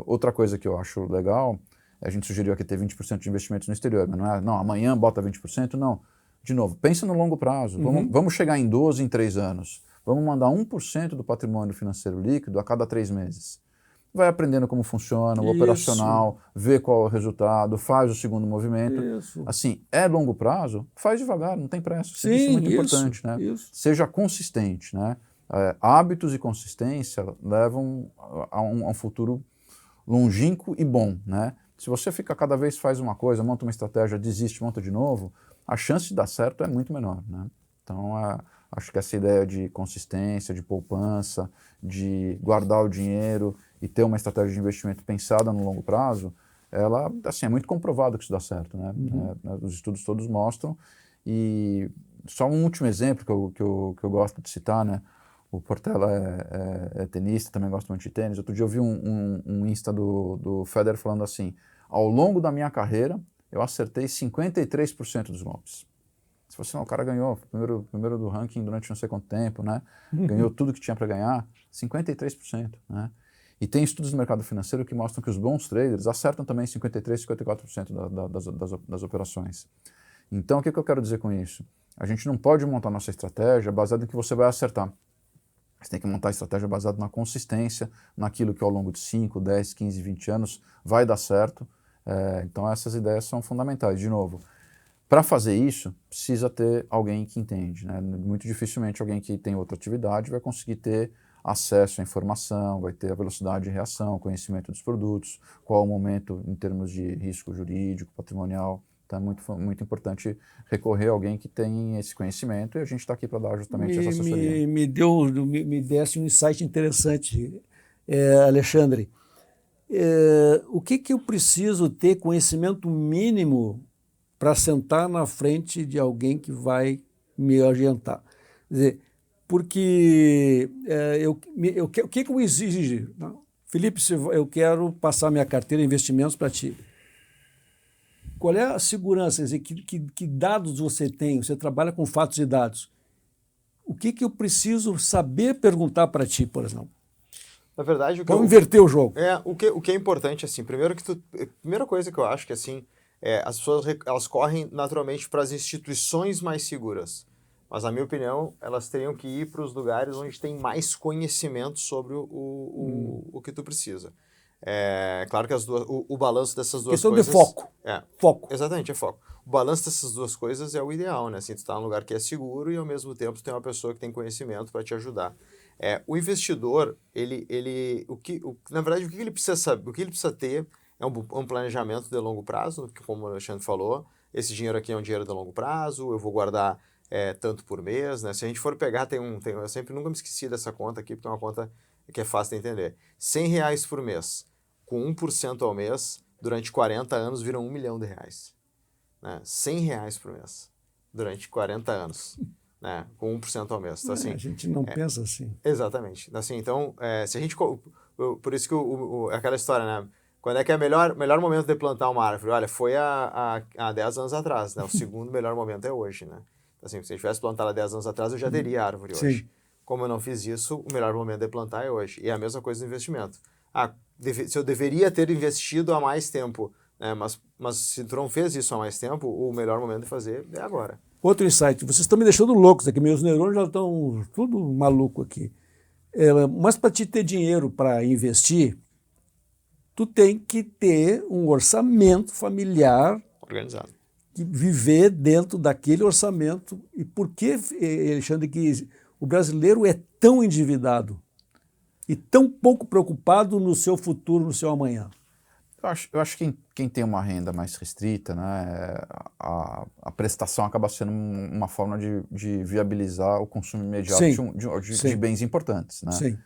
Outra coisa que eu acho legal, a gente sugeriu aqui ter 20% de investimentos no exterior, mas não, amanhã bota 20%, não. De novo, pensa no longo prazo. Vamos chegar em 12 em 3 anos. Vamos mandar 1% do patrimônio financeiro líquido a cada 3 meses. Vai aprendendo como funciona, o operacional, vê qual é o resultado, faz o segundo movimento. Isso. Assim, é longo prazo, faz devagar, não tem pressa. Sim, isso é muito importante. Né? Seja consistente. Né? Hábitos e consistência levam a um futuro longínquo e bom. Né? Se você fica cada vez faz uma coisa, monta uma estratégia, desiste, monta de novo, a chance de dar certo é muito menor. Né? Então, acho que essa ideia de consistência, de poupança, de guardar o dinheiro e ter uma estratégia de investimento pensada no longo prazo, ela assim, é muito comprovado que isso dá certo. Né? Os estudos todos mostram. E só um último exemplo que eu gosto de citar, né? O Portela é tenista, também gosta muito de tênis. Outro dia eu vi um Insta do Federer falando assim, ao longo da minha carreira, eu acertei 53% dos golpes. Se você não, o cara ganhou primeiro do ranking durante não sei quanto tempo, né? Ganhou tudo que tinha para ganhar, 53%. Né? E tem estudos no mercado financeiro que mostram que os bons traders acertam também 53%, 54% das operações. Então, o que eu quero dizer com isso? A gente não pode montar nossa estratégia baseada em que você vai acertar. Você tem que montar a estratégia baseada na consistência, naquilo que ao longo de 5, 10, 15, 20 anos vai dar certo. Então essas ideias são fundamentais. De novo, para fazer isso, precisa ter alguém que entende. Né? Muito dificilmente alguém que tem outra atividade vai conseguir ter acesso à informação, vai ter a velocidade de reação, conhecimento dos produtos, qual o momento em termos de risco jurídico, patrimonial. Então é muito importante recorrer a alguém que tem esse conhecimento e a gente está aqui para dar justamente essa assessoria. Me desse um insight interessante, Alexandre. O que eu preciso ter conhecimento mínimo para sentar na frente de alguém que vai me orientar? Quer dizer, porque o que eu exijo? Felipe, eu quero passar minha carteira de investimentos para ti. Qual é a segurança? Quer dizer, que dados você tem? Você trabalha com fatos e dados. O que eu preciso saber perguntar para ti, por exemplo? Na verdade, vamos inverter o jogo. O que é importante, assim, primeira coisa que eu acho que, assim, as pessoas elas correm naturalmente para as instituições mais seguras. Mas, na minha opinião, elas teriam que ir para os lugares onde tem mais conhecimento sobre o que tu precisa. Claro que o balanço dessas duas coisas... Questão de foco. Foco. Exatamente, é foco. O balanço dessas duas coisas é o ideal, né? Assim, tu tá num lugar que é seguro e, ao mesmo tempo, tu tem uma pessoa que tem conhecimento para te ajudar. O investidor, na verdade, o que ele precisa saber, o que ele precisa ter é um planejamento de longo prazo, que como o Alexandre falou, esse dinheiro aqui é um dinheiro de longo prazo, eu vou guardar tanto por mês, né? Se a gente for pegar, eu sempre nunca me esqueci dessa conta aqui, porque é uma conta que é fácil de entender. R$100 por mês, com 1% ao mês, durante 40 anos, viram R$1 milhão. Né? R$100 por mês, durante 40 anos, né? Com 1% ao mês. Então, assim, a gente não pensa assim. Exatamente. Assim, então, se a gente... Por isso que aquela história, né? Quando é que é o melhor momento de plantar uma árvore? Olha, foi há 10 anos atrás, né? O segundo melhor momento é hoje, né? Então, assim, se eu tivesse plantado há 10 anos atrás, eu já teria árvore hoje. Sim. Como eu não fiz isso, o melhor momento de plantar é hoje. E é a mesma coisa do investimento. Se eu deveria ter investido há mais tempo, né? Mas se tu não fez isso há mais tempo, o melhor momento de fazer é agora. Outro insight, vocês estão me deixando loucos aqui, meus neurônios já estão tudo maluco aqui. Mas para te ter dinheiro para investir, tu tem que ter um orçamento familiar Organizado. E viver dentro daquele orçamento. E por que, Alexandre, que o brasileiro é tão endividado e tão pouco preocupado no seu futuro, no seu amanhã? Eu acho que quem tem uma renda mais restrita, né, a prestação acaba sendo uma forma de viabilizar o consumo imediato de bens importantes. Né? Sim.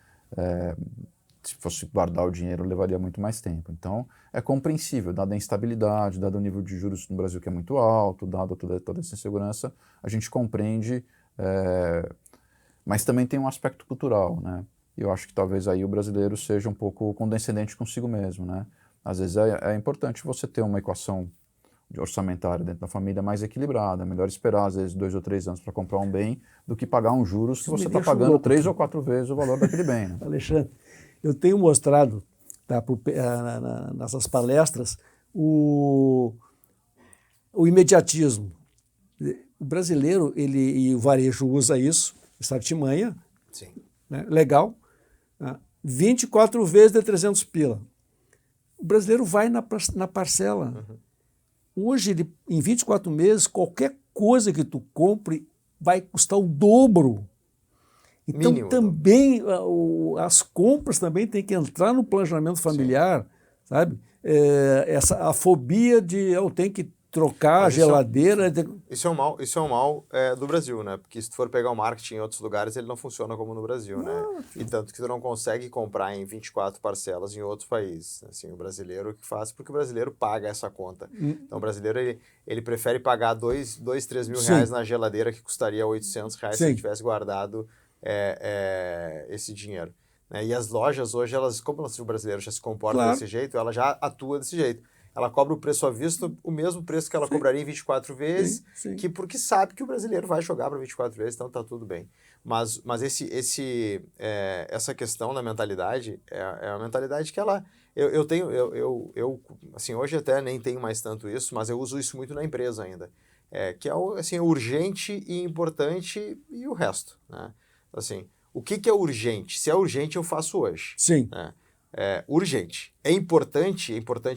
Se fosse guardar o dinheiro, levaria muito mais tempo. Então, é compreensível, dada a instabilidade, dado o nível de juros no Brasil que é muito alto, dado toda essa insegurança, a gente compreende, mas também tem um aspecto cultural, né? E eu acho que talvez aí o brasileiro seja um pouco condescendente consigo mesmo, né? Às vezes é importante você ter uma equação orçamentária dentro da família mais equilibrada. É melhor esperar, às vezes, 2 ou 3 anos para comprar um bem do que pagar um juros que você está pagando 3 ou 4 vezes o valor daquele bem. Né? Alexandre, eu tenho mostrado nessas palestras o imediatismo. O brasileiro, e o varejo usa isso, essa artimanha, Sim. Né, legal, 24 vezes de 300 pila. O brasileiro vai na parcela. Uhum. Hoje, em 24 meses, qualquer coisa que tu compre vai custar o dobro. Então, Mínimo, também, as compras também têm que entrar no planejamento familiar, sabe? A fobia de eu tenho que trocar a geladeira. Isso é um mal do Brasil, né? Porque se tu for pegar o marketing em outros lugares, ele não funciona como no Brasil, né? E tanto que tu não consegue comprar em 24 parcelas em outros países. Assim, o brasileiro que faz, porque o brasileiro paga essa conta. Então, o brasileiro, ele prefere pagar 2, 3 mil reais na geladeira que custaria 800 reais se ele tivesse guardado esse dinheiro. Né? E as lojas hoje, como o brasileiro já se comporta desse jeito, ela já atua desse jeito. Ela cobra o preço à vista, o mesmo preço que ela cobraria em 24 vezes, porque sabe que o brasileiro vai jogar para 24 vezes, então tá tudo bem. Mas essa questão da mentalidade é uma mentalidade que assim, hoje até nem tenho mais tanto isso, mas eu uso isso muito na empresa ainda. Que é assim, urgente e importante e o resto. Né? Assim, o que é urgente? Se é urgente, eu faço hoje. Sim. Né? Urgente. É importante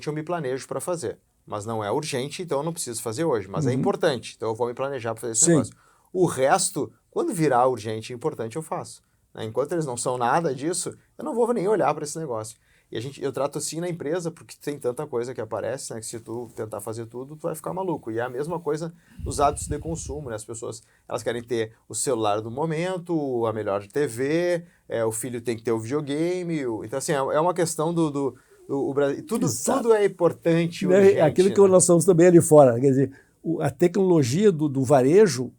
eu me planejo para fazer. Mas não é urgente, então eu não preciso fazer hoje. Mas é importante, então eu vou me planejar para fazer esse negócio. O resto, quando virar urgente e importante, eu faço. Né? Enquanto eles não são nada disso, eu não vou nem olhar para esse negócio. E eu trato assim na empresa, porque tem tanta coisa que aparece, né, que se tu tentar fazer tudo, tu vai ficar maluco. E é a mesma coisa nos hábitos de consumo, né? As pessoas, elas querem ter o celular do momento, a melhor TV, o filho tem que ter o videogame. Então, assim, é uma questão do Brasil. Tudo é importante, urgente, aquilo que nós estamos também ali fora. Quer dizer, a tecnologia do varejo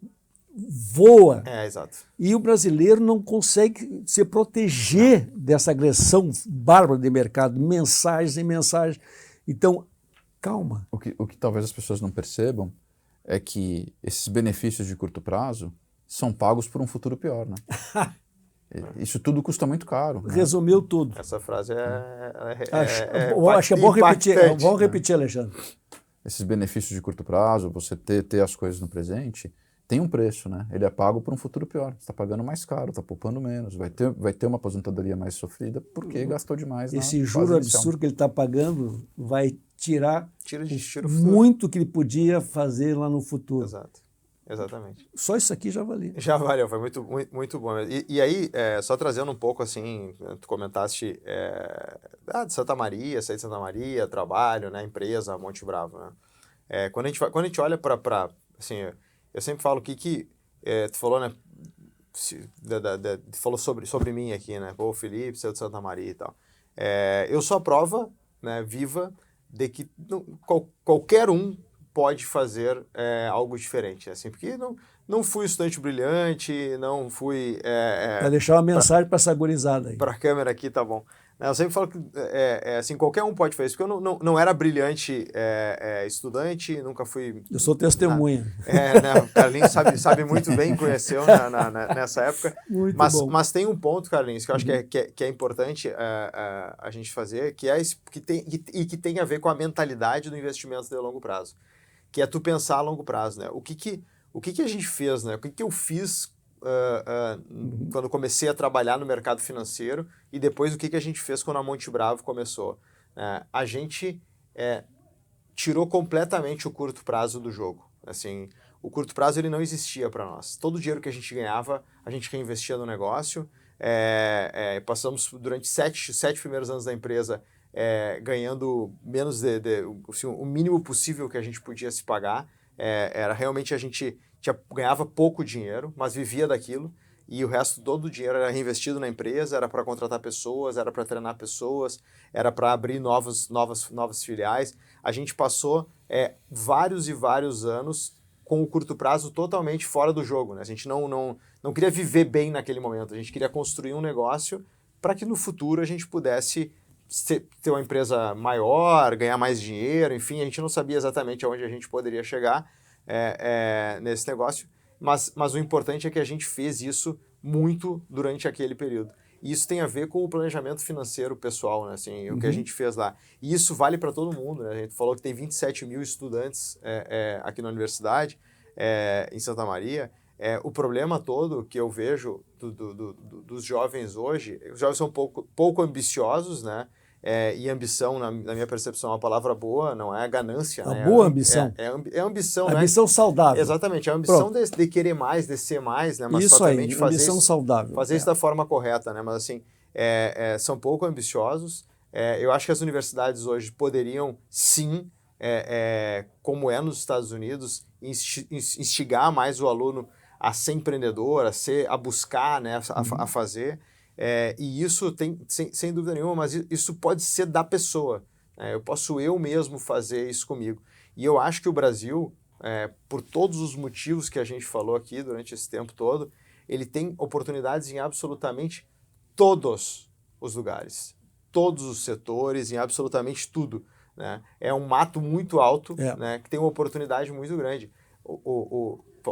voa. Exato. E o brasileiro não consegue se proteger dessa agressão bárbara de mercado, mensagens e mensagens. Então, calma. O que talvez as pessoas não percebam é que esses benefícios de curto prazo são pagos por um futuro pior, né? Isso tudo custa muito caro. Né? Resumiu tudo. Essa frase acho que é bom repetir. Vamos repetir, Alexandre. Esses benefícios de curto prazo, você ter as coisas no presente, tem um preço, né? Ele é pago por um futuro pior. Você está pagando mais caro, está poupando menos, vai ter uma aposentadoria mais sofrida porque gastou demais. Esse juro absurdo que ele está pagando vai tirar Tira muito que ele podia fazer lá no futuro. Exato. Exatamente. Só isso aqui já valia. Já valeu, foi muito, muito, muito bom. E aí, só trazendo um pouco assim, tu comentaste de Santa Maria, saí de Santa Maria, trabalho, né, empresa, Monte Bravo, né? Quando a gente olha para assim, eu sempre falo que tu falou, né, tu falou sobre mim aqui, né, pô, o Felipe, saiu de Santa Maria e tal. Eu sou a prova, né, viva de que qualquer um pode fazer algo diferente, assim, porque não fui estudante brilhante, não fui... Para deixar uma mensagem para essa gurizada aí. Para a câmera aqui, tá bom. Eu sempre falo que assim, qualquer um pode fazer isso, porque eu não era brilhante estudante, nunca fui... Eu sou testemunha. Né, o Carlinhos sabe muito bem, conheceu nessa época. Mas tem um ponto, Carlinhos, que eu acho que é importante a gente fazer, que tem a ver com a mentalidade do investimento de longo prazo, que é tu pensar a longo prazo, né? O que a gente fez, né? O que eu fiz quando comecei a trabalhar no mercado financeiro e depois o que a gente fez quando a Monte Bravo começou. A gente tirou completamente o curto prazo do jogo. Assim, o curto prazo ele não existia para nós. Todo o dinheiro que a gente ganhava, a gente reinvestia no negócio. Passamos durante sete primeiros anos da empresa ganhando menos assim, o mínimo possível que a gente podia se pagar. Era realmente a gente ganhava pouco dinheiro, mas vivia daquilo, e o resto todo o dinheiro era reinvestido na empresa, era para contratar pessoas, era para treinar pessoas, era para abrir novas filiais. A gente passou vários e vários anos com o curto prazo totalmente fora do jogo, né? A gente não queria viver bem naquele momento, a gente queria construir um negócio para que no futuro a gente pudesse ter uma empresa maior, ganhar mais dinheiro, enfim, a gente não sabia exatamente aonde a gente poderia chegar nesse negócio, mas o importante é que a gente fez isso muito durante aquele período. E isso tem a ver com o planejamento financeiro pessoal, né? Assim, o que a gente fez lá. E isso vale para todo mundo, né? A gente falou que tem 27 mil estudantes aqui na universidade, em Santa Maria. O problema todo que eu vejo dos jovens hoje, os jovens são pouco ambiciosos, né? E ambição, na minha percepção, é uma palavra boa, não é ganância. Uma né? boa ambição. É ambição, né? Ambição saudável. Exatamente, é a ambição de querer mais, de ser mais, né? Mas isso aí, ambição saudável. Fazer isso da forma correta, né? Mas assim, são pouco ambiciosos. Eu acho que as universidades hoje poderiam, sim, como é nos Estados Unidos, instigar mais o aluno a ser empreendedor, a buscar, né? A fazer. E isso tem, sem dúvida nenhuma, mas isso pode ser da pessoa. Eu posso eu mesmo fazer isso comigo. E eu acho que o Brasil, por todos os motivos que a gente falou aqui durante esse tempo todo, ele tem oportunidades em absolutamente todos os lugares, todos os setores, em absolutamente tudo. Né? É um mato muito alto, né, que tem uma oportunidade muito grande.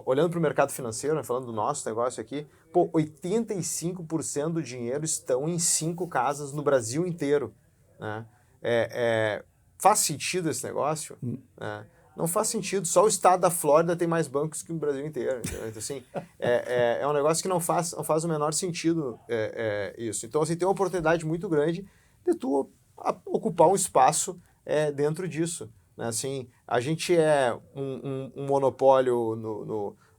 Olhando para o mercado financeiro, né, falando do nosso negócio aqui, 85% do dinheiro estão em 5 casas no Brasil inteiro. Né? Faz sentido esse negócio? Né? Não faz sentido. Só o estado da Flórida tem mais bancos que o Brasil inteiro. Então, assim, é um negócio que não faz o menor sentido isso. Então, assim, tem uma oportunidade muito grande de tu ocupar um espaço dentro disso. Né? Assim, a gente é um monopólio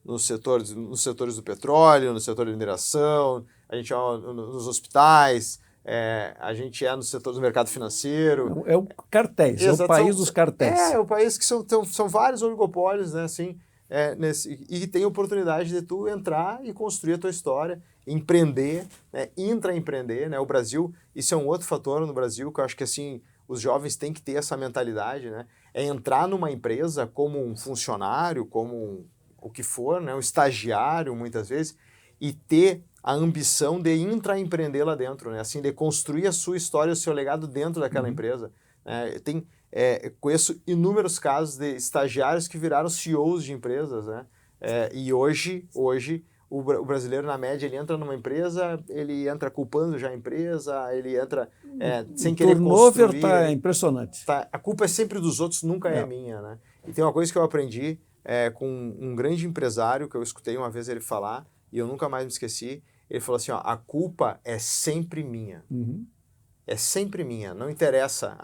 nos setores do petróleo, no setor de mineração, a gente é nos hospitais, a gente no setor do mercado financeiro. É o cartéis, é o país dos cartéis. É o país que são vários oligopólios, né? Assim, e tem oportunidade de tu entrar e construir a tua história, empreender, né? Intraempreender, né? O Brasil, isso é um outro fator no Brasil que eu acho que assim, os jovens têm que ter essa mentalidade, né? É entrar numa empresa como um funcionário, como o que for, né? Um estagiário, muitas vezes, e ter a ambição de intraempreender lá dentro, né? Assim, de construir a sua história, o seu legado dentro daquela empresa. Conheço inúmeros casos de estagiários que viraram CEOs de empresas, né? E hoje o brasileiro, na média, ele entra numa empresa, ele entra culpando já a empresa, ele entra sem querer construir. O turnover está impressionante. A culpa é sempre dos outros, nunca é minha, né? E tem uma coisa que eu aprendi com um grande empresário, que eu escutei uma vez ele falar, e eu nunca mais me esqueci. Ele falou assim, a culpa é sempre minha. é sempre minha. Não interessa,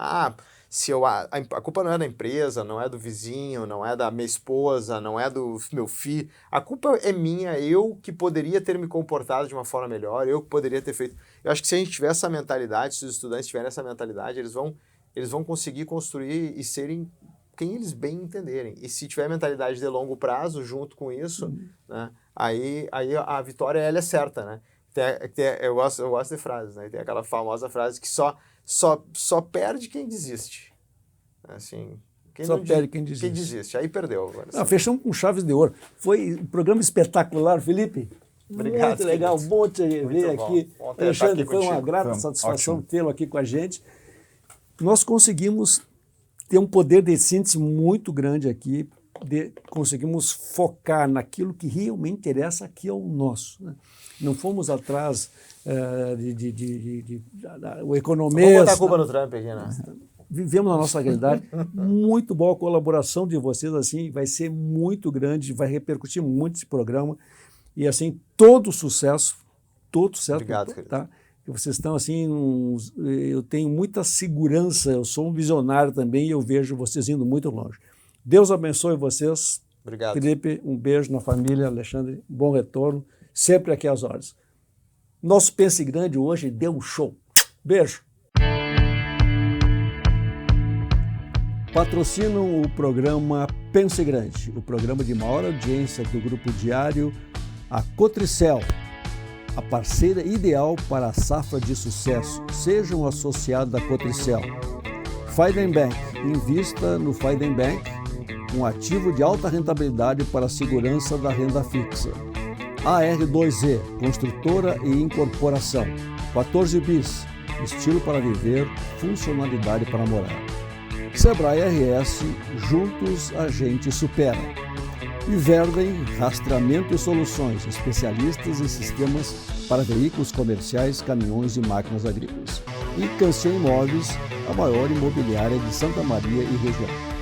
se a culpa não é da empresa, não é do vizinho, não é da minha esposa, não é do meu filho. A culpa é minha, eu que poderia ter me comportado de uma forma melhor, eu que poderia ter feito. Eu acho que se a gente tiver essa mentalidade, se os estudantes tiverem essa mentalidade, eles vão conseguir construir e serem quem eles bem entenderem. E se tiver mentalidade de longo prazo junto com isso, né, aí a vitória ela é certa, né? Eu gosto de frases, né? Tem aquela famosa frase que só perde quem desiste. Assim, perde quem desiste. Quem desiste, aí perdeu. Agora, fechamos com chaves de ouro. Foi um programa espetacular, Felipe. Obrigado, muito legal, bom te ver aqui. Alexandre, foi uma grata satisfação tê-lo aqui com a gente. Nós conseguimos ter um poder de síntese muito grande aqui, conseguimos focar naquilo que realmente interessa aqui ao nosso. Né? Não fomos atrás o economês. Vamos botar a culpa no Trump aqui, né? Vivemos na nossa realidade. Muito boa a colaboração de vocês, assim, vai ser muito grande, vai repercutir muito esse programa. E, assim, todo sucesso. Obrigado, tá? Vocês estão, assim, eu tenho muita segurança, eu sou um visionário também e eu vejo vocês indo muito longe. Deus abençoe vocês. Obrigado. Felipe, um beijo na família. Alexandre, bom retorno. Sempre aqui às horas. Nosso Pense Grande hoje deu um show. Beijo. Patrocinam o programa Pense Grande, o programa de maior audiência do Grupo Diário, a Cotricel, a parceira ideal para a safra de sucesso. Seja um associado da Cotricel. Feidenbank, invista no Feidenbank, um ativo de alta rentabilidade para a segurança da renda fixa. AR2Z, construtora e incorporação. 14 bis, estilo para viver, funcionalidade para morar. Sebrae RS, juntos a gente supera. E Verden, rastreamento e soluções, especialistas em sistemas para veículos comerciais, caminhões e máquinas agrícolas. E Cancian Imóveis, a maior imobiliária de Santa Maria e região.